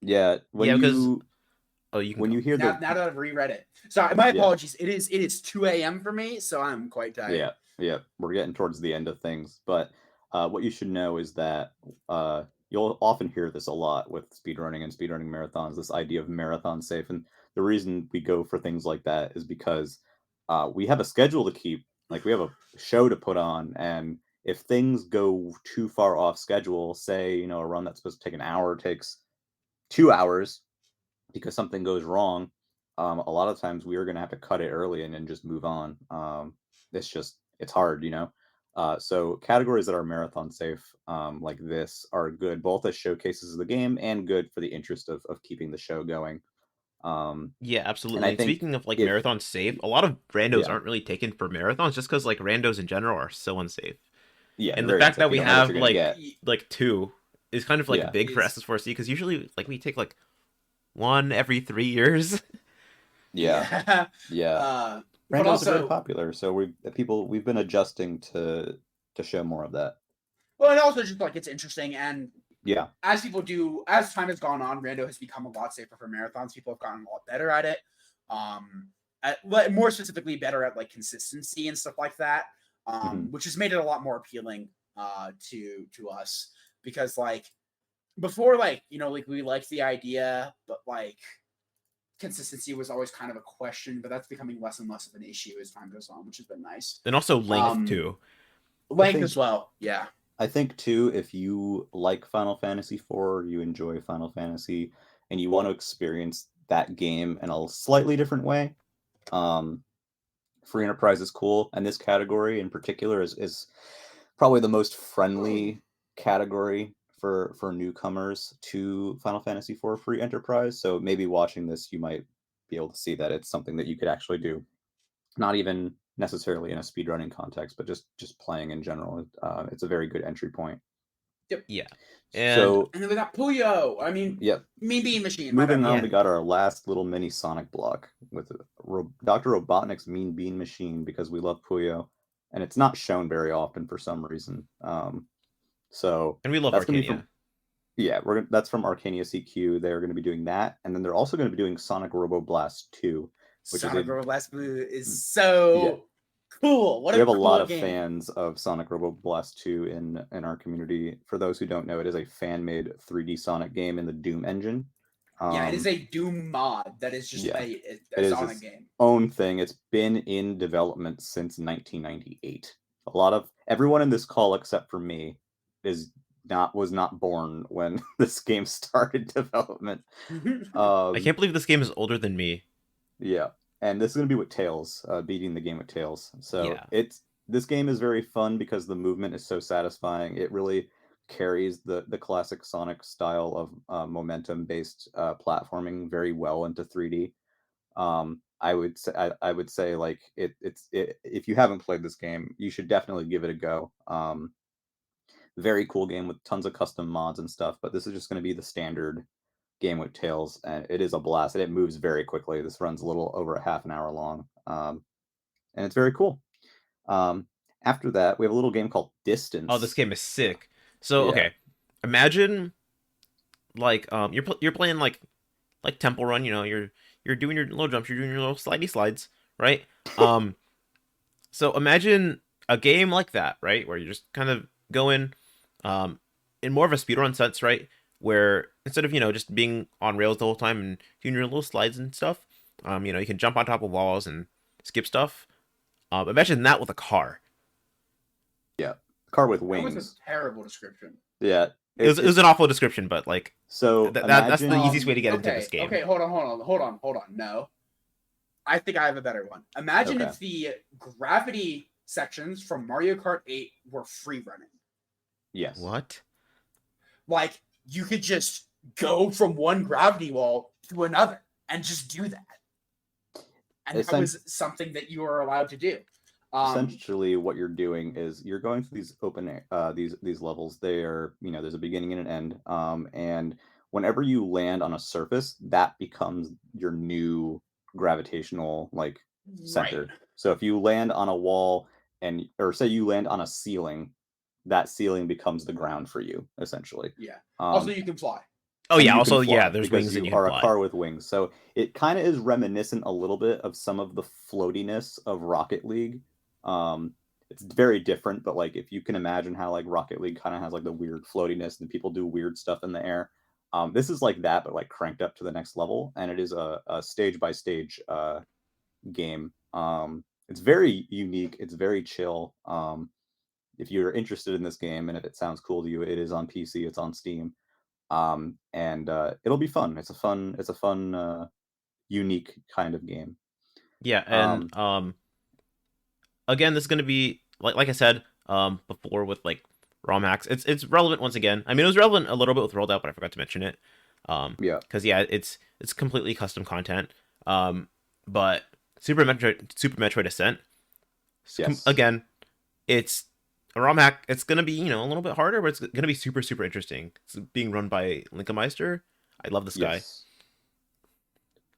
Yeah, Yeah, because you hear now that I've reread it. So my apologies. It is 2 a.m. for me, so I'm quite tired. Yeah, we're getting towards the end of things, but what you should know is that you'll often hear this a lot with speedrunning and speedrunning marathons, this idea of marathon safe. And the reason we go for things like that is because we have a schedule to keep, like we have a show to put on, and if things go too far off schedule, say, a run that's supposed to take an hour takes 2 hours because something goes wrong, a lot of times we are going to have to cut it early and then just move on. It's hard. So categories that are marathon safe, like this, are good both as showcases of the game and good for the interest of keeping the show going. Yeah, And absolutely. I And think speaking of like if marathon safe, a lot of randos yeah, aren't really taken for marathons just because like randos in general are so unsafe. yeah, they're And the very fact that unsafe. You we don't know what you're have going to get. like 2 is kind of like Yeah, big for Is SS4C because usually like we take like 1 every 3 years. yeah, yeah. yeah. But Randos are very also, popular, so we've been adjusting to show more of that. well, and also just like it's interesting, and Yeah. as time has gone on, rando has become a lot safer for marathons. People have gotten a lot better at it. More specifically, better at like consistency and stuff like that, Mhm. which has made it a lot more appealing to us because like before, like like we liked the idea, but like consistency was always kind of a question. But that's becoming less and less of an issue as time goes on, which has been nice. And also length Um, too. Length as well, yeah. I think too, if you like Final Fantasy IV, you enjoy Final Fantasy, and you want to experience that game in a slightly different way, um, Free Enterprise is cool, and this category in particular is probably the most friendly category for newcomers to Final Fantasy IV Free Enterprise. So maybe watching this, you might be able to see that it's something that you could actually do, not even necessarily in a speedrunning context, but just playing in general. It's a very good entry point. Yep. Yeah. And So And then we got Puyo. I mean, yeah, Mean Bean Machine. My moving bad. on, yeah, we got our last little mini Sonic block with Dr. Robotnik's Mean Bean Machine because we love Puyo, and it's not shown very often for some reason. So and we love that's gonna be from Arcania. that's from Arcania CQ. They're going to be doing that, and then they're also going to be doing Sonic Robo Blast 2, which is Sonic Robo Blast Blue is yeah. so cool. What We a have a cool lot of game. fans of Sonic Robo Blast 2 in our community. For those who don't know, it is a fan-made 3D Sonic game in the Doom engine. Yeah, it is a Doom mod that is just Yeah, a it is Sonic its game. own thing. It's been in development since 1998. A lot of everyone in this call except for me was not born when this game started development. I Um, can't believe this game is older than me. yeah, and this is gonna be with Tails, beating the game with Tails. So Yeah. this game is very fun because the movement is so satisfying. It really carries the classic Sonic style of momentum based platforming very well into 3D. I would say like if you haven't played this game, you should definitely give it a go. Very cool game with tons of custom mods and stuff, but this is just going to be the standard game with Tails, and it is a blast. And it moves very quickly. This runs a little over a half an hour long, and it's very cool. Um, After that, we have a little game called Oh, this Distance. game is sick. So Yeah. okay, imagine like you're playing like Temple Run. You're doing your little jumps, you're doing your little slidey slides, right? Um, so imagine a game like that, right, where you're just kind of going, um, in more of a speedrun sense, right? Where instead of just being on rails the whole time and doing your little slides and stuff, you can jump on top of walls and skip stuff. Imagine that with a car. Yeah. Car with That was a wings. terrible description. Yeah. It was an awful description, but like So that's the imagine. easiest way to get into this Okay, game. okay, hold on. No, I think I have a better one. Imagine Okay. if the gravity sections from Mario Kart 8 were free running. Yes. What? Like you could just go from one gravity wall to another and just do that. And that was something that you were allowed to do. Essentially, what you're doing is you're going through these these levels. There's a beginning and an end. And whenever you land on a surface, that becomes your new gravitational like Right. center. So if you land on a wall or say you land on a ceiling, that ceiling becomes the ground for you, essentially. Yeah. Also, Um, you can fly. Oh and yeah. you can Also, yeah. fly There's because wings and you you can are a fly. car with wings. So it kind of is reminiscent a little bit of some of the floatiness of Rocket League. Um, it's very different, but like if you can imagine how like Rocket League kind of has like the weird floatiness and people do weird stuff in the air. This is like that, but like cranked up to the next level, and it is a stage by stage game. It's very unique. It's very chill. If you're interested in this game and if it sounds cool to you, it is on PC. It's on Steam, and it'll be fun. It's a fun, unique kind of game. Yeah, and Um, again, this is gonna be like I said before with like ROM hacks. It's relevant once again. I mean, it was relevant a little bit with Rolled Out, but I forgot to mention it. yeah, Because yeah, it's completely custom content. But Super Metroid Ascent. yes, Again, it's a ROM hack. It's gonna be a little bit harder, but it's gonna be super super interesting. It's being run by Linkameister. I love this guy. yes.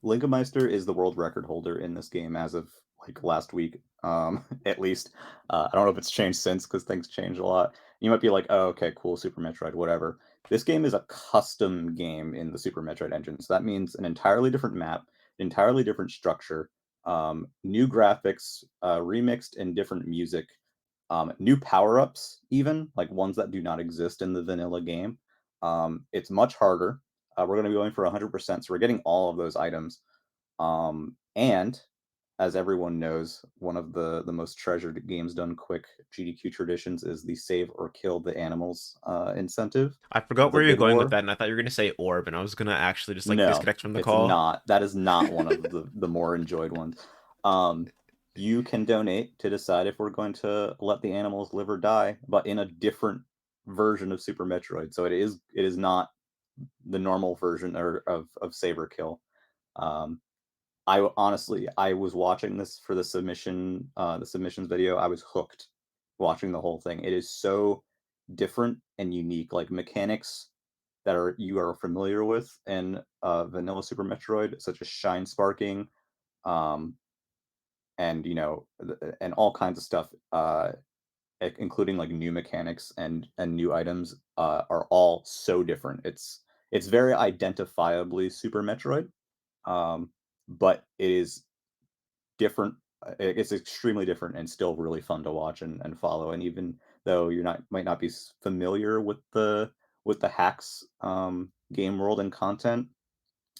Linkameister is the world record holder in this game as of like last week, at least. I don't know if it's changed since because things change a lot. You might be like, oh, okay, cool, Super Metroid, whatever. This game is a custom game in the Super Metroid engine. So that means an entirely different map, entirely different structure, new graphics, remixed and different music, new power ups, even like ones that do not exist in the vanilla game. It's much harder. We're going to be going for 100%, so we're getting all of those items. And as everyone knows, one of the most treasured games done quick GDQ traditions is the save or kill the animals incentive I forgot as a where you're bid going with war. that, and I thought you were gonna say orb, and I was gonna actually just like No, disconnect from the it's call. not. That is not one of the more enjoyed ones. Um, you can donate to decide if we're going to let the animals live or die, but in a different version of Super Metroid. So it is not the normal version of save or kill. Um, I was watching this for the submissions video. I was hooked watching the whole thing. It is so different and unique, like mechanics that you are familiar with in vanilla Super Metroid, such as shine sparking, um, and and all kinds of stuff, including like new mechanics and new items, are all so different. It's very identifiably Super Metroid, um, but it is different. It's extremely different and still really fun to watch and follow. And even though you're not might not be familiar with the hacks game world and content,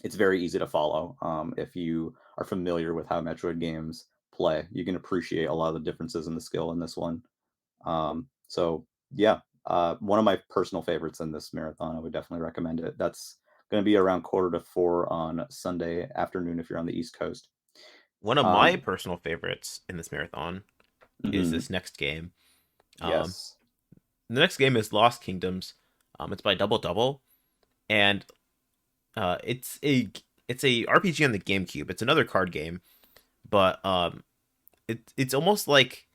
it's very easy to follow. If you are familiar with how Metroid games play, you can appreciate a lot of the differences in the skill in this one. So yeah, one of my personal favorites in this marathon. I would definitely recommend it. That's going to be around 3:45 on Sunday afternoon if you're on the East Coast. One of my Um, personal favorites in this marathon is mhm, this next game. Um, yes. the next game is Lost Kingdoms. It's by Double Double, and it's a RPG on the GameCube. It's another card game, but it's almost like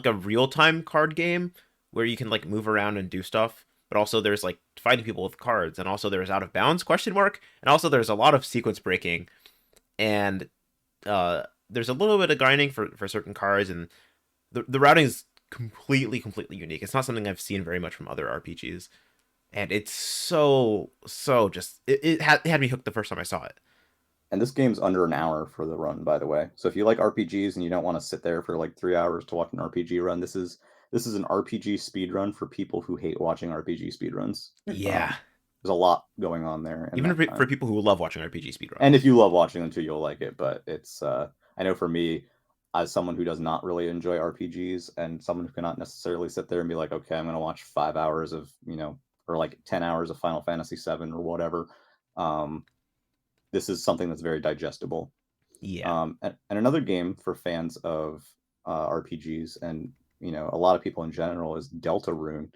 a real time card game where you can like move around and do stuff. But also there's like fighting people with cards, and also there's out of bounds question mark, and also there's a lot of sequence breaking, and there's a little bit of grinding for certain cards, and the routing is completely unique. It's not something I've seen very much from other RPGs, and it's so just it had me hooked the first time I saw it. And this game's under an hour for the run, by the way. So if you like RPGs and you don't want to sit there for like 3 hours to watch an RPG run, this is an RPG speed run for people who hate watching RPG speed runs. Yeah, There's a lot going on there in even that for time. people who love watching RPG And if speedruns. you love watching them too, you'll like it. But it's I know for me, as someone who does not really enjoy RPGs and someone who cannot necessarily sit there and be like, okay, I'm gonna watch 5 hours of, or like 10 hours of Final Fantasy VII or whatever. Um, this is something that's very digestible. Yeah. And another game for fans of RPGs and a lot of people in general is Deltarune,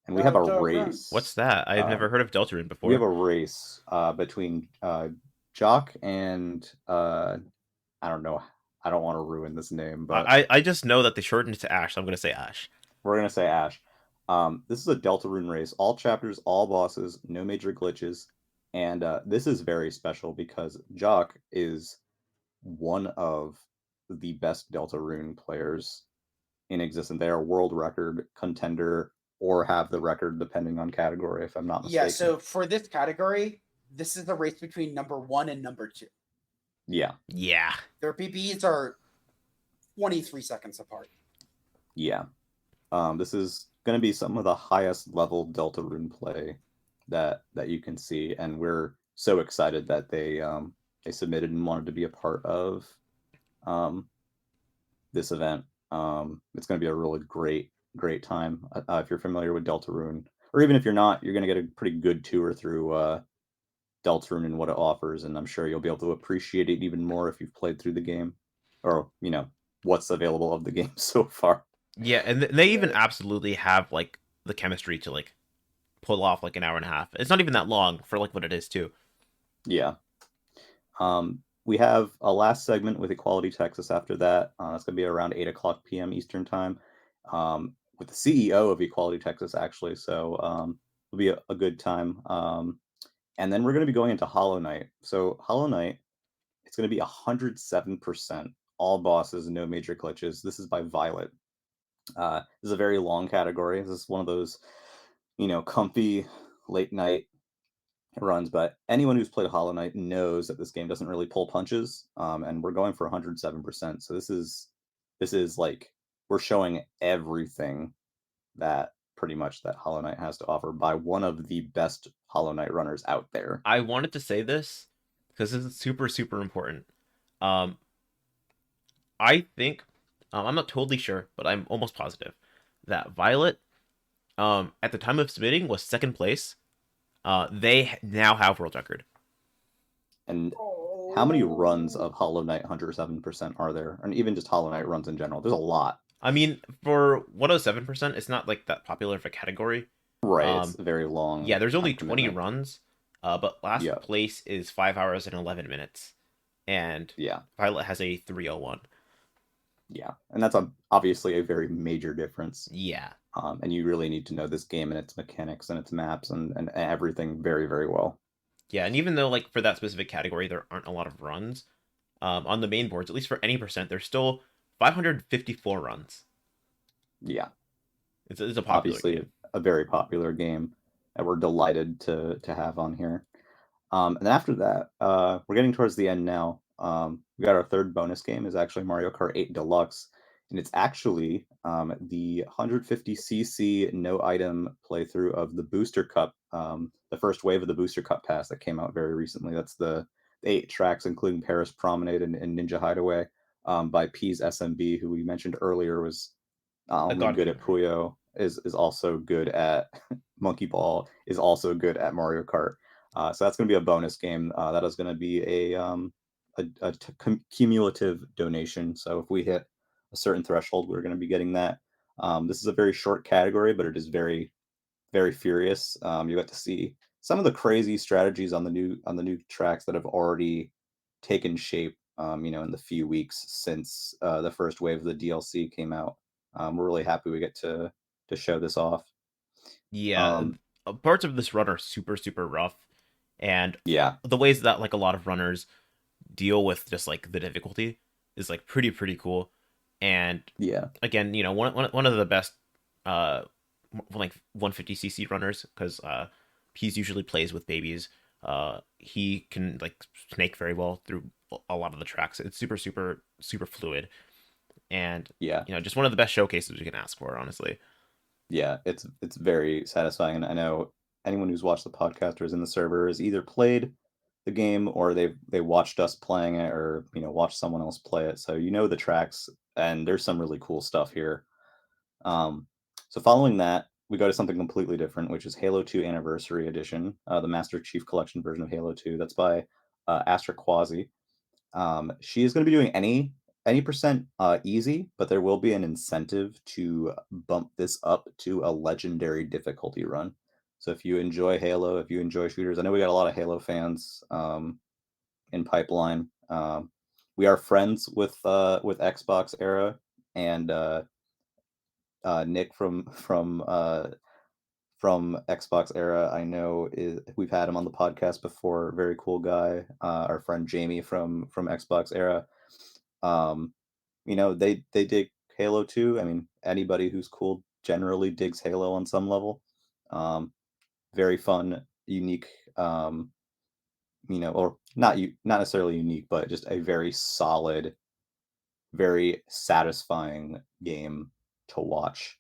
and we have a Deltarune. What's race. that? I've Uh, never heard of Deltarune we have before. a race between Jock and I don't know. I don't want to ruin this name, but I just know that they shortened it to Ash, so I'm gonna say Ash. we're gonna say Ash. This is a Deltarune race. All chapters, all bosses, no major glitches, and this is very special because Jock is one of the best Deltarune players in existence. They are world record contender or have the record depending on category, if I'm not Yeah, mistaken. so for this category, this is the race between number 1 and number 2. Yeah, Yeah. Their PBs are 23 seconds apart. yeah. This is going to be some of the highest level Deltarune play that you can see, and we're so excited that they submitted and wanted to be a part of um, this event. It's going to be a really great time. If you're familiar with Deltarune, or even if you're not, you're going to get a pretty good tour through Deltarune and what it offers, and I'm sure you'll be able to appreciate it even more if you've played through the game, or what's available of the game so far. Yeah, and they even Right. absolutely have like the chemistry to like pull off like an hour and a half. It's not even that long for like what it is too. Yeah. We have a last segment with Equality Texas after that. It's going to be around 8 o'clock p.m. Eastern Time with the CEO of Equality Texas, actually. So it'll be a good time. And then we're going to be going into Hollow Knight. So, Hollow Knight, it's going to be 107%. All bosses, no major glitches. This is by Violet. This is a very long category. This is one of those, comfy late night runs, but anyone who's played Hollow Knight knows that this game doesn't really pull punches, and we're going for 107%. So this is like we're showing everything that pretty much that Hollow Knight has to offer by one of the best Hollow Knight runners out there. I wanted to say this because this is super important. Um, I think I'm not totally sure, but I'm almost positive that Violet, at the time of submitting, was second place. They now have world record. And how many runs Oh. of Hollow Knight 107% are there? And even just Hollow Knight runs in general. There's a lot. I mean, for 107%, it's not like that popular of a category. Right, it's Um, a very yeah, long there's time only 20 commitment. runs, but last Yeah, place is 5 hours and 11 minutes, and yeah, Violet has a 3:01. yeah. And that's obviously a very major difference. Yeah, And you really need to know this game and its mechanics and its maps and everything very, very well. yeah, and even though like for that specific category there aren't a lot of runs, on the main boards, at least for any percent, there's still 554 runs. Yeah, It's a popular obviously game. a very popular game that we're delighted to have on here. And then after that, we're getting towards the end now. We got our third bonus game is actually Mario Kart 8 Deluxe, and it's actually the 150cc no item playthrough of the Booster Cup, the first wave of the Booster Cup pass that came out very recently. That's the 8 tracks, including Paris Promenade and Ninja Hideaway, by P's SMB, who we mentioned earlier was not A only god good at gamer. Puyo, is also good at Monkey Ball, is also good at Mario Kart. So that's going to be a bonus game. That is going to be a cumulative donation. So if we hit a certain threshold, we're going to be getting that. This is a very short category, but it is very very furious. You get to see some of the crazy strategies on the new tracks that have already taken shape. In the few weeks since the first wave of the DLC came out. We're really happy we get to show this off. Yeah, Um, parts of this run are super rough, and yeah, the ways that like a lot of runners deal with just like the difficulty is like pretty cool. And Yeah. again, one of the best uh like 150cc runners, because he's usually plays with babies. He can like snake very well through a lot of the tracks. It's super super super fluid, and Yeah. just one of the best showcases you can ask for, honestly. Yeah, it's very satisfying, and I know anyone who's watched the podcast or is in the server has either played the game or they watched us playing it or watched someone else play it. So the tracks, and there's some really cool stuff here. Um, so following that, we go to something completely different, which is Halo 2 Anniversary Edition, the Master Chief Collection version of Halo 2. That's by Astra Quasi. She is going to be doing any percent easy, but there will be an incentive to bump this up to a legendary difficulty run. So if you enjoy Halo, if you enjoy shooters, I know we got a lot of Halo fans in pipeline. We are friends with Xbox Era, and Nick from Xbox Era, I know we've had him on the podcast before. Very cool guy. Our friend Jamie from Xbox Era. Um, they dig Halo 2. I mean, anybody who's cool generally digs Halo on some level. Um, Very fun, unique, or not necessarily unique, but just a very solid, very satisfying game to watch.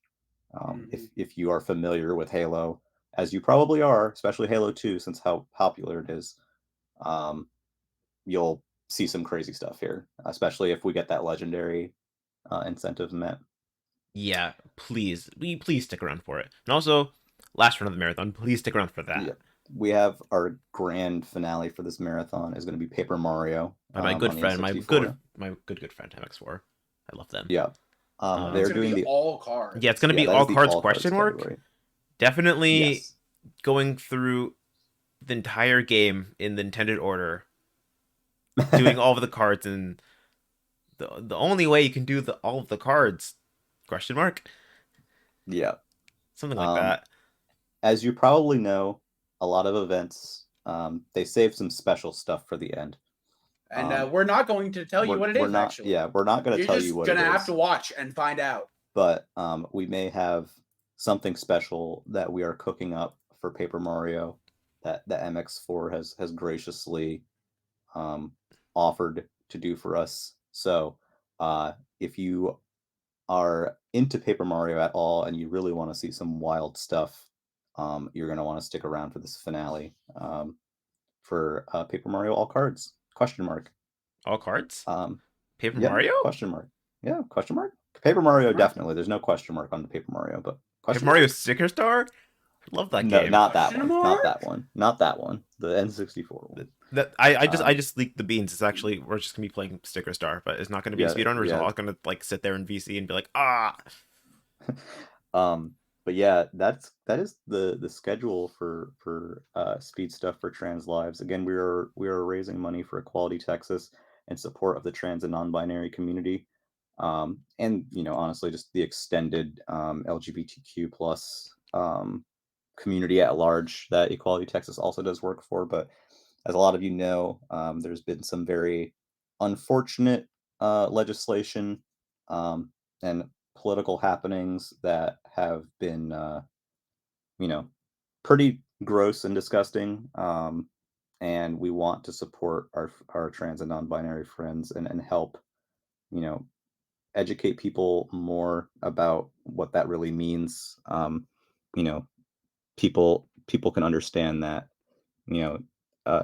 Mhm. If you are familiar with Halo, as you probably are, especially Halo 2, since how popular it is, um, you'll see some crazy stuff here, especially if we get that legendary incentive met. Yeah, please stick around for it. And also, last run of the marathon, please stick around for Yeah. that. We have our grand finale for this marathon is going to be Paper Mario By my good on the friend, N64. my good friend MX4. I love them. Yeah. It's They're Um, gonna doing be the all yeah, it's gonna cards. Yeah, be that is all the cards all cards question mark. category. Definitely Yes. going through the entire game in the intended order, doing all of the cards, and the only way you can do all of the cards question mark, Yeah. something like Um, that. as you probably know, a lot of events they save some special stuff for the end. And Um, we're not going to tell you what it we're is. not Actually, yeah we're not going to you're tell you just what it gonna have to is, watch and find out. but we may have something special that we are cooking up for Paper Mario that the MX4 has graciously um, offered to do for us. So if you are into Paper Mario at all and you really want to see some wild stuff, you're going to want to stick around for this finale for Paper Mario All Cards? Question mark. All cards. Um, Paper yeah, Mario. question mark. Yeah, question mark. Paper Mario, All right. definitely. There's no question mark on the Paper Mario, but Paper question Mario mark? Sticker Star. I love that No, game. not that Question one. Not mark? that one. Not that one. The N64 one. That I Um, just leaked the beans. It's actually we're just gonna be playing Sticker Star, but it's not gonna be a yeah, speedrun. We're just yeah. all gonna like sit there in VC and be like, ah. um, but yeah, that is the schedule for speed stuff for trans lives. Again, we are raising money for Equality Texas in support of the trans and non-binary community. And honestly, just the extended LGBTQ plus community at large that Equality Texas also does work for. But as a lot of you know, there's been some very unfortunate legislation um, and political happenings that have been, you know, pretty gross and disgusting. And we want to support our trans and non-binary friends and help, you know, educate people more about what that really means. You know, people can understand that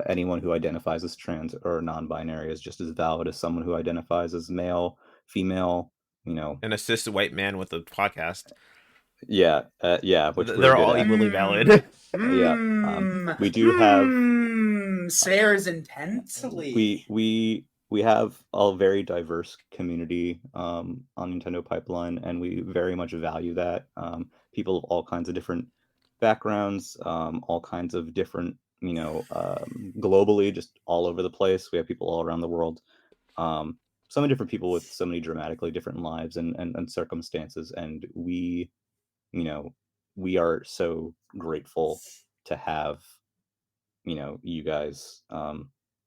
anyone who identifies as trans or non-binary is just as valid as someone who identifies as male, female. You know, An assist a white man with a podcast. yeah, which we're They're good all at. equally Hmm. valid. Yeah, Hmm. we do have Hmm. Stares we intensely. we we have a very diverse community on Nintendo Pipeline, and we very much value that. People of all kinds of different backgrounds, all kinds of different, globally, just all over the place. We have people all around the world. Um, so many different people with so many dramatically different lives and circumstances, and you know, we are so grateful to have you guys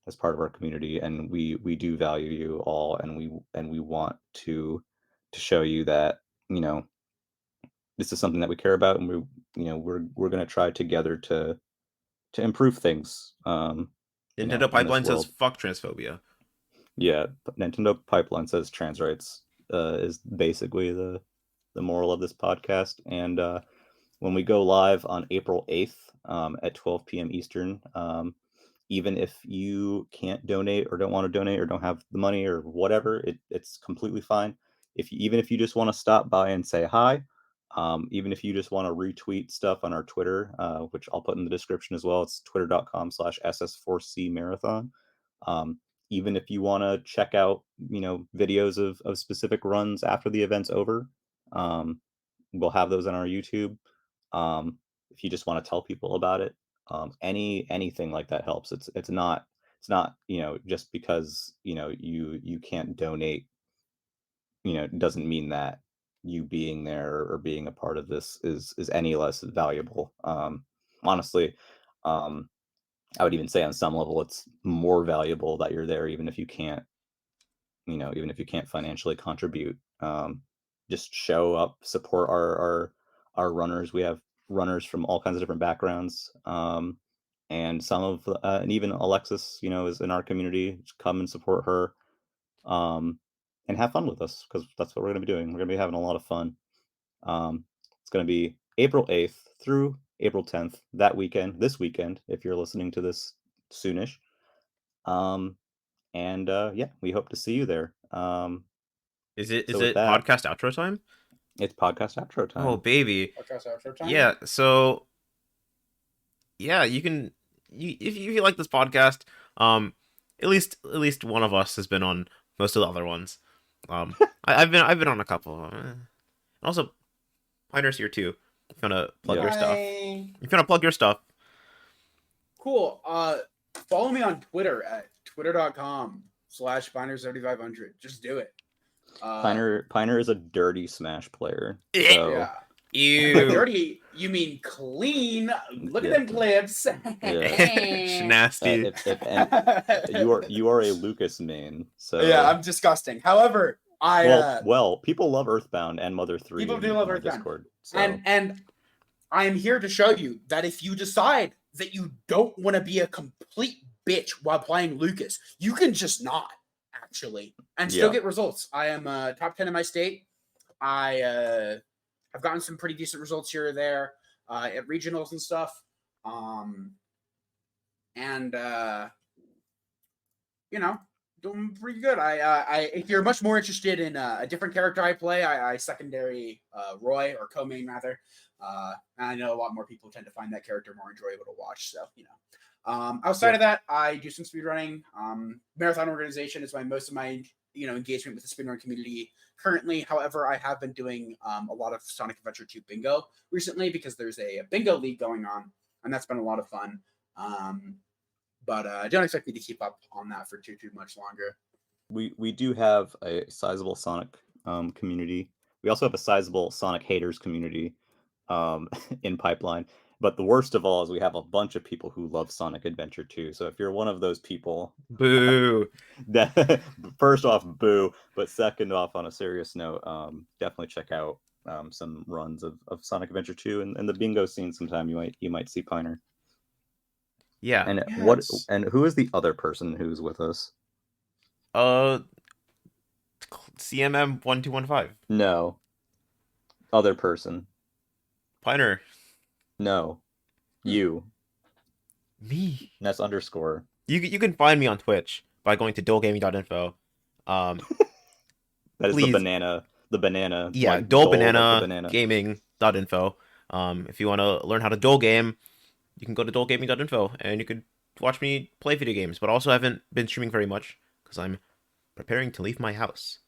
as part of our community, and we do value you all, and we want to show you that, this is something that we care about, and we're going to try together to improve things, Nintendo in this Pipeline says world. fuck transphobia. Yeah, but Nintendo Pipeline says trans rights is basically the moral of this podcast. And when we go live on April 8th at 12 p.m. Eastern, even if you can't donate or don't want to donate or don't have the money or whatever, it's completely fine. Even if you just want to stop by and say hi, even if you just want to retweet stuff on our Twitter, which I'll put in the description as well, it's twitter.com/ss4c marathon. Even if you want to check out, videos of specific runs after the event's over, we'll have those on our YouTube. If you just want to tell people about it, anything like that helps. It's not just because you can't donate, doesn't mean that you being there or being a part of this is any less valuable. Honestly, I would even say on some level it's more valuable that you're there, even if you can't, even if you can't financially contribute. Just show up, support our runners. We have runners from all kinds of different backgrounds, and and even Alexis, is in our community. Just come and support her, and have fun with us, because that's what we're going to be doing. We're going to be having a lot of fun. It's going to be April 8th through April 10th, this weekend, if you're listening to this soonish. And yeah, we hope to see you there. Is it So with that, podcast outro time? it's podcast outro time. Oh baby. Podcast outro time. Yeah, so yeah, you can if you like this podcast, at least one of us has been on most of the other ones. I've been on a couple. Also, Piner's here too. If you wanna plug your stuff. If you wanna plug your stuff. Cool. Follow me on Twitter at twitter.com/Biners7500. Just do it. Piner is a dirty Smash player. So Yeah. Ew. Dirty, you mean clean? Look Yeah. at them clips. Nasty. You are a Lucas main. So Yeah, I'm disgusting. However, well, people love Earthbound and Mother 3. People do love in Earthbound. Discord, so. And I am here to show you that if you decide that you don't want to be a complete bitch while playing Lucas, you can just not, actually, and still get results. I am top 10 in my state. I've gotten some pretty decent results here or there at regionals and stuff. Doing pretty good. If you're much more interested in a different character I play, I secondary Roy, or co-main rather. And I know a lot more people tend to find that character more enjoyable to watch. So, outside of that, I do some speedrunning. Marathon organization is most of my engagement with the speedrun community currently. However, I have been doing a lot of Sonic Adventure 2 bingo recently, because there's a bingo league going on, and that's been a lot of fun. But don't expect me to keep up on that for too much longer. We do have a sizable Sonic community. We also have a sizable Sonic haters community in Pipeline. But the worst of all is we have a bunch of people who love Sonic Adventure 2. So if you're one of those people, boo. First off, boo. But second off, on a serious note, definitely check out some runs of Sonic Adventure 2 and the bingo scene sometime. You might see Piner. Yeah. And Yes. and who is the other person who's with us? CMM1215. No. Other person. Piner. No. You. Me. Ness underscore. You can find me on Twitch by going to dualgaming.info. That is please. the banana. Yeah, like dual like banana the banana. gaming.info. If you want to learn how to dual game, you can go to dualgaming.info and you could watch me play video games. But also haven't been streaming very much because I'm preparing to leave my house.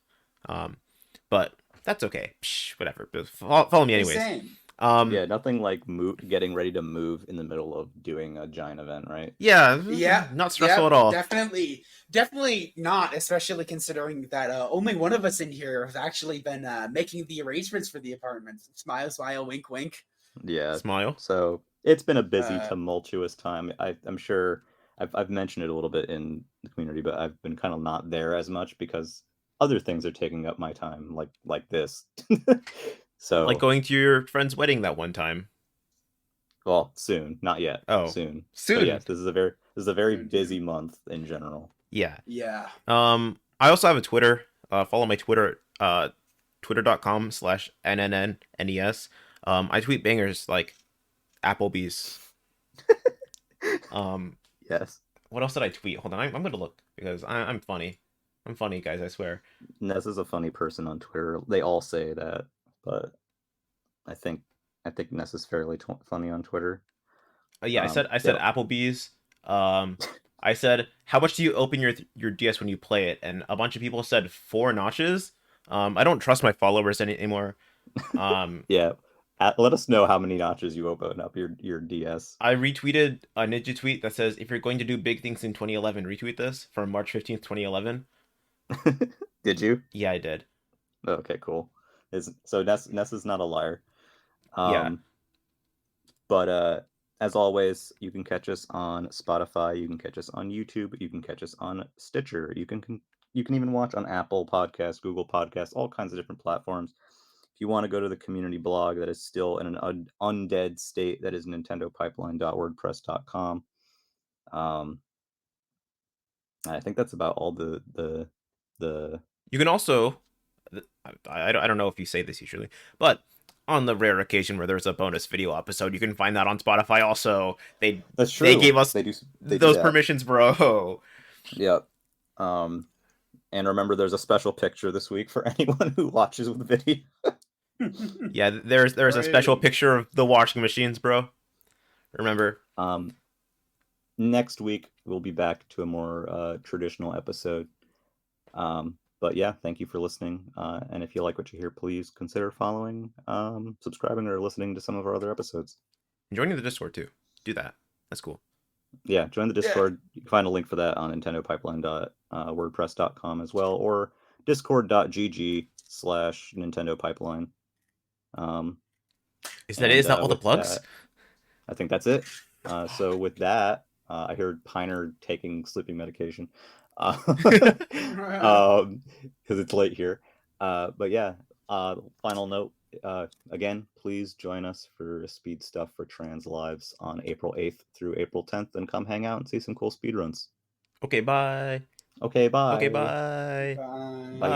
But that's okay. Psh, whatever. Follow me anyways. Same. Yeah, nothing like getting ready to move in the middle of doing a giant event, right? Yeah, not stressful at all. Definitely not, especially considering that only one of us in here has actually been making the arrangements for the apartment. Smile, smile, wink, wink. Yeah, smile. So it's been a busy, tumultuous time. I'm sure I've mentioned it a little bit in the community, but I've been kind of not there as much because other things are taking up my time, like this. So Like going to your friend's wedding that one time. well, soon, not yet, Oh, soon. But soon. yes, this is a very Soon, busy month in general. Yeah. Yeah. I also have a Twitter. Follow my Twitter. Twitter.com/NNNNES. I tweet bangers like Applebee's. Um, Yes, what else did I tweet? Hold on, I'm gonna look because I'm funny. I'm funny, guys. I swear. Ness is a funny person on Twitter. They all say that, but I think Ness is fairly funny on Twitter. Yeah, I said They're Applebee's. Um, I said how much do you open your DS when you play it? And a bunch of people said 4 notches. I don't trust my followers anymore. yeah. Let us know how many notches you open up your DS. I retweeted a Ninja tweet that says if you're going to do big things in 2011, retweet this from March 15th, 2011. Did you? Yeah, I did. Okay, cool. So Ness is not a liar. Yeah. Um, but as always, you can catch us on Spotify. You can catch us on YouTube. You can catch us on Stitcher. You can even watch on Apple Podcasts, Google Podcasts, all kinds of different platforms. If you want to go to the community blog that is still in an undead state, that is nintendopipeline.wordpress.com. I think that's about all the You can also, I don't know if you say this usually, but on the rare occasion where there's a bonus video episode, you can find that on Spotify. Also, That's they true. gave us They do those that. permissions, bro. Yep. And remember, there's a special picture this week for anyone who watches with the video. Yeah, there's a special picture of the washing machines, bro. Remember. Next week we'll be back to a more traditional episode. But yeah, thank you for listening. And if you like what you hear, please consider following, subscribing, or listening to some of our other episodes. And joining the Discord too. Do that. That's cool. Yeah, join the Discord. You can find a link for that on nintendopipeline.wordpress.com as well, or discord.gg/nintendopipeline. Is that all the With plugs? that, I think that's it. So with that, I heard Piner taking sleeping medication because it's late here. But yeah, final note. Again, please join us for Speed Stuff for Trans Lives on April 8th through April 10th, and come hang out and see some cool speedruns. Okay, bye. Okay, bye. Okay, bye. Bye. Bye. Bye.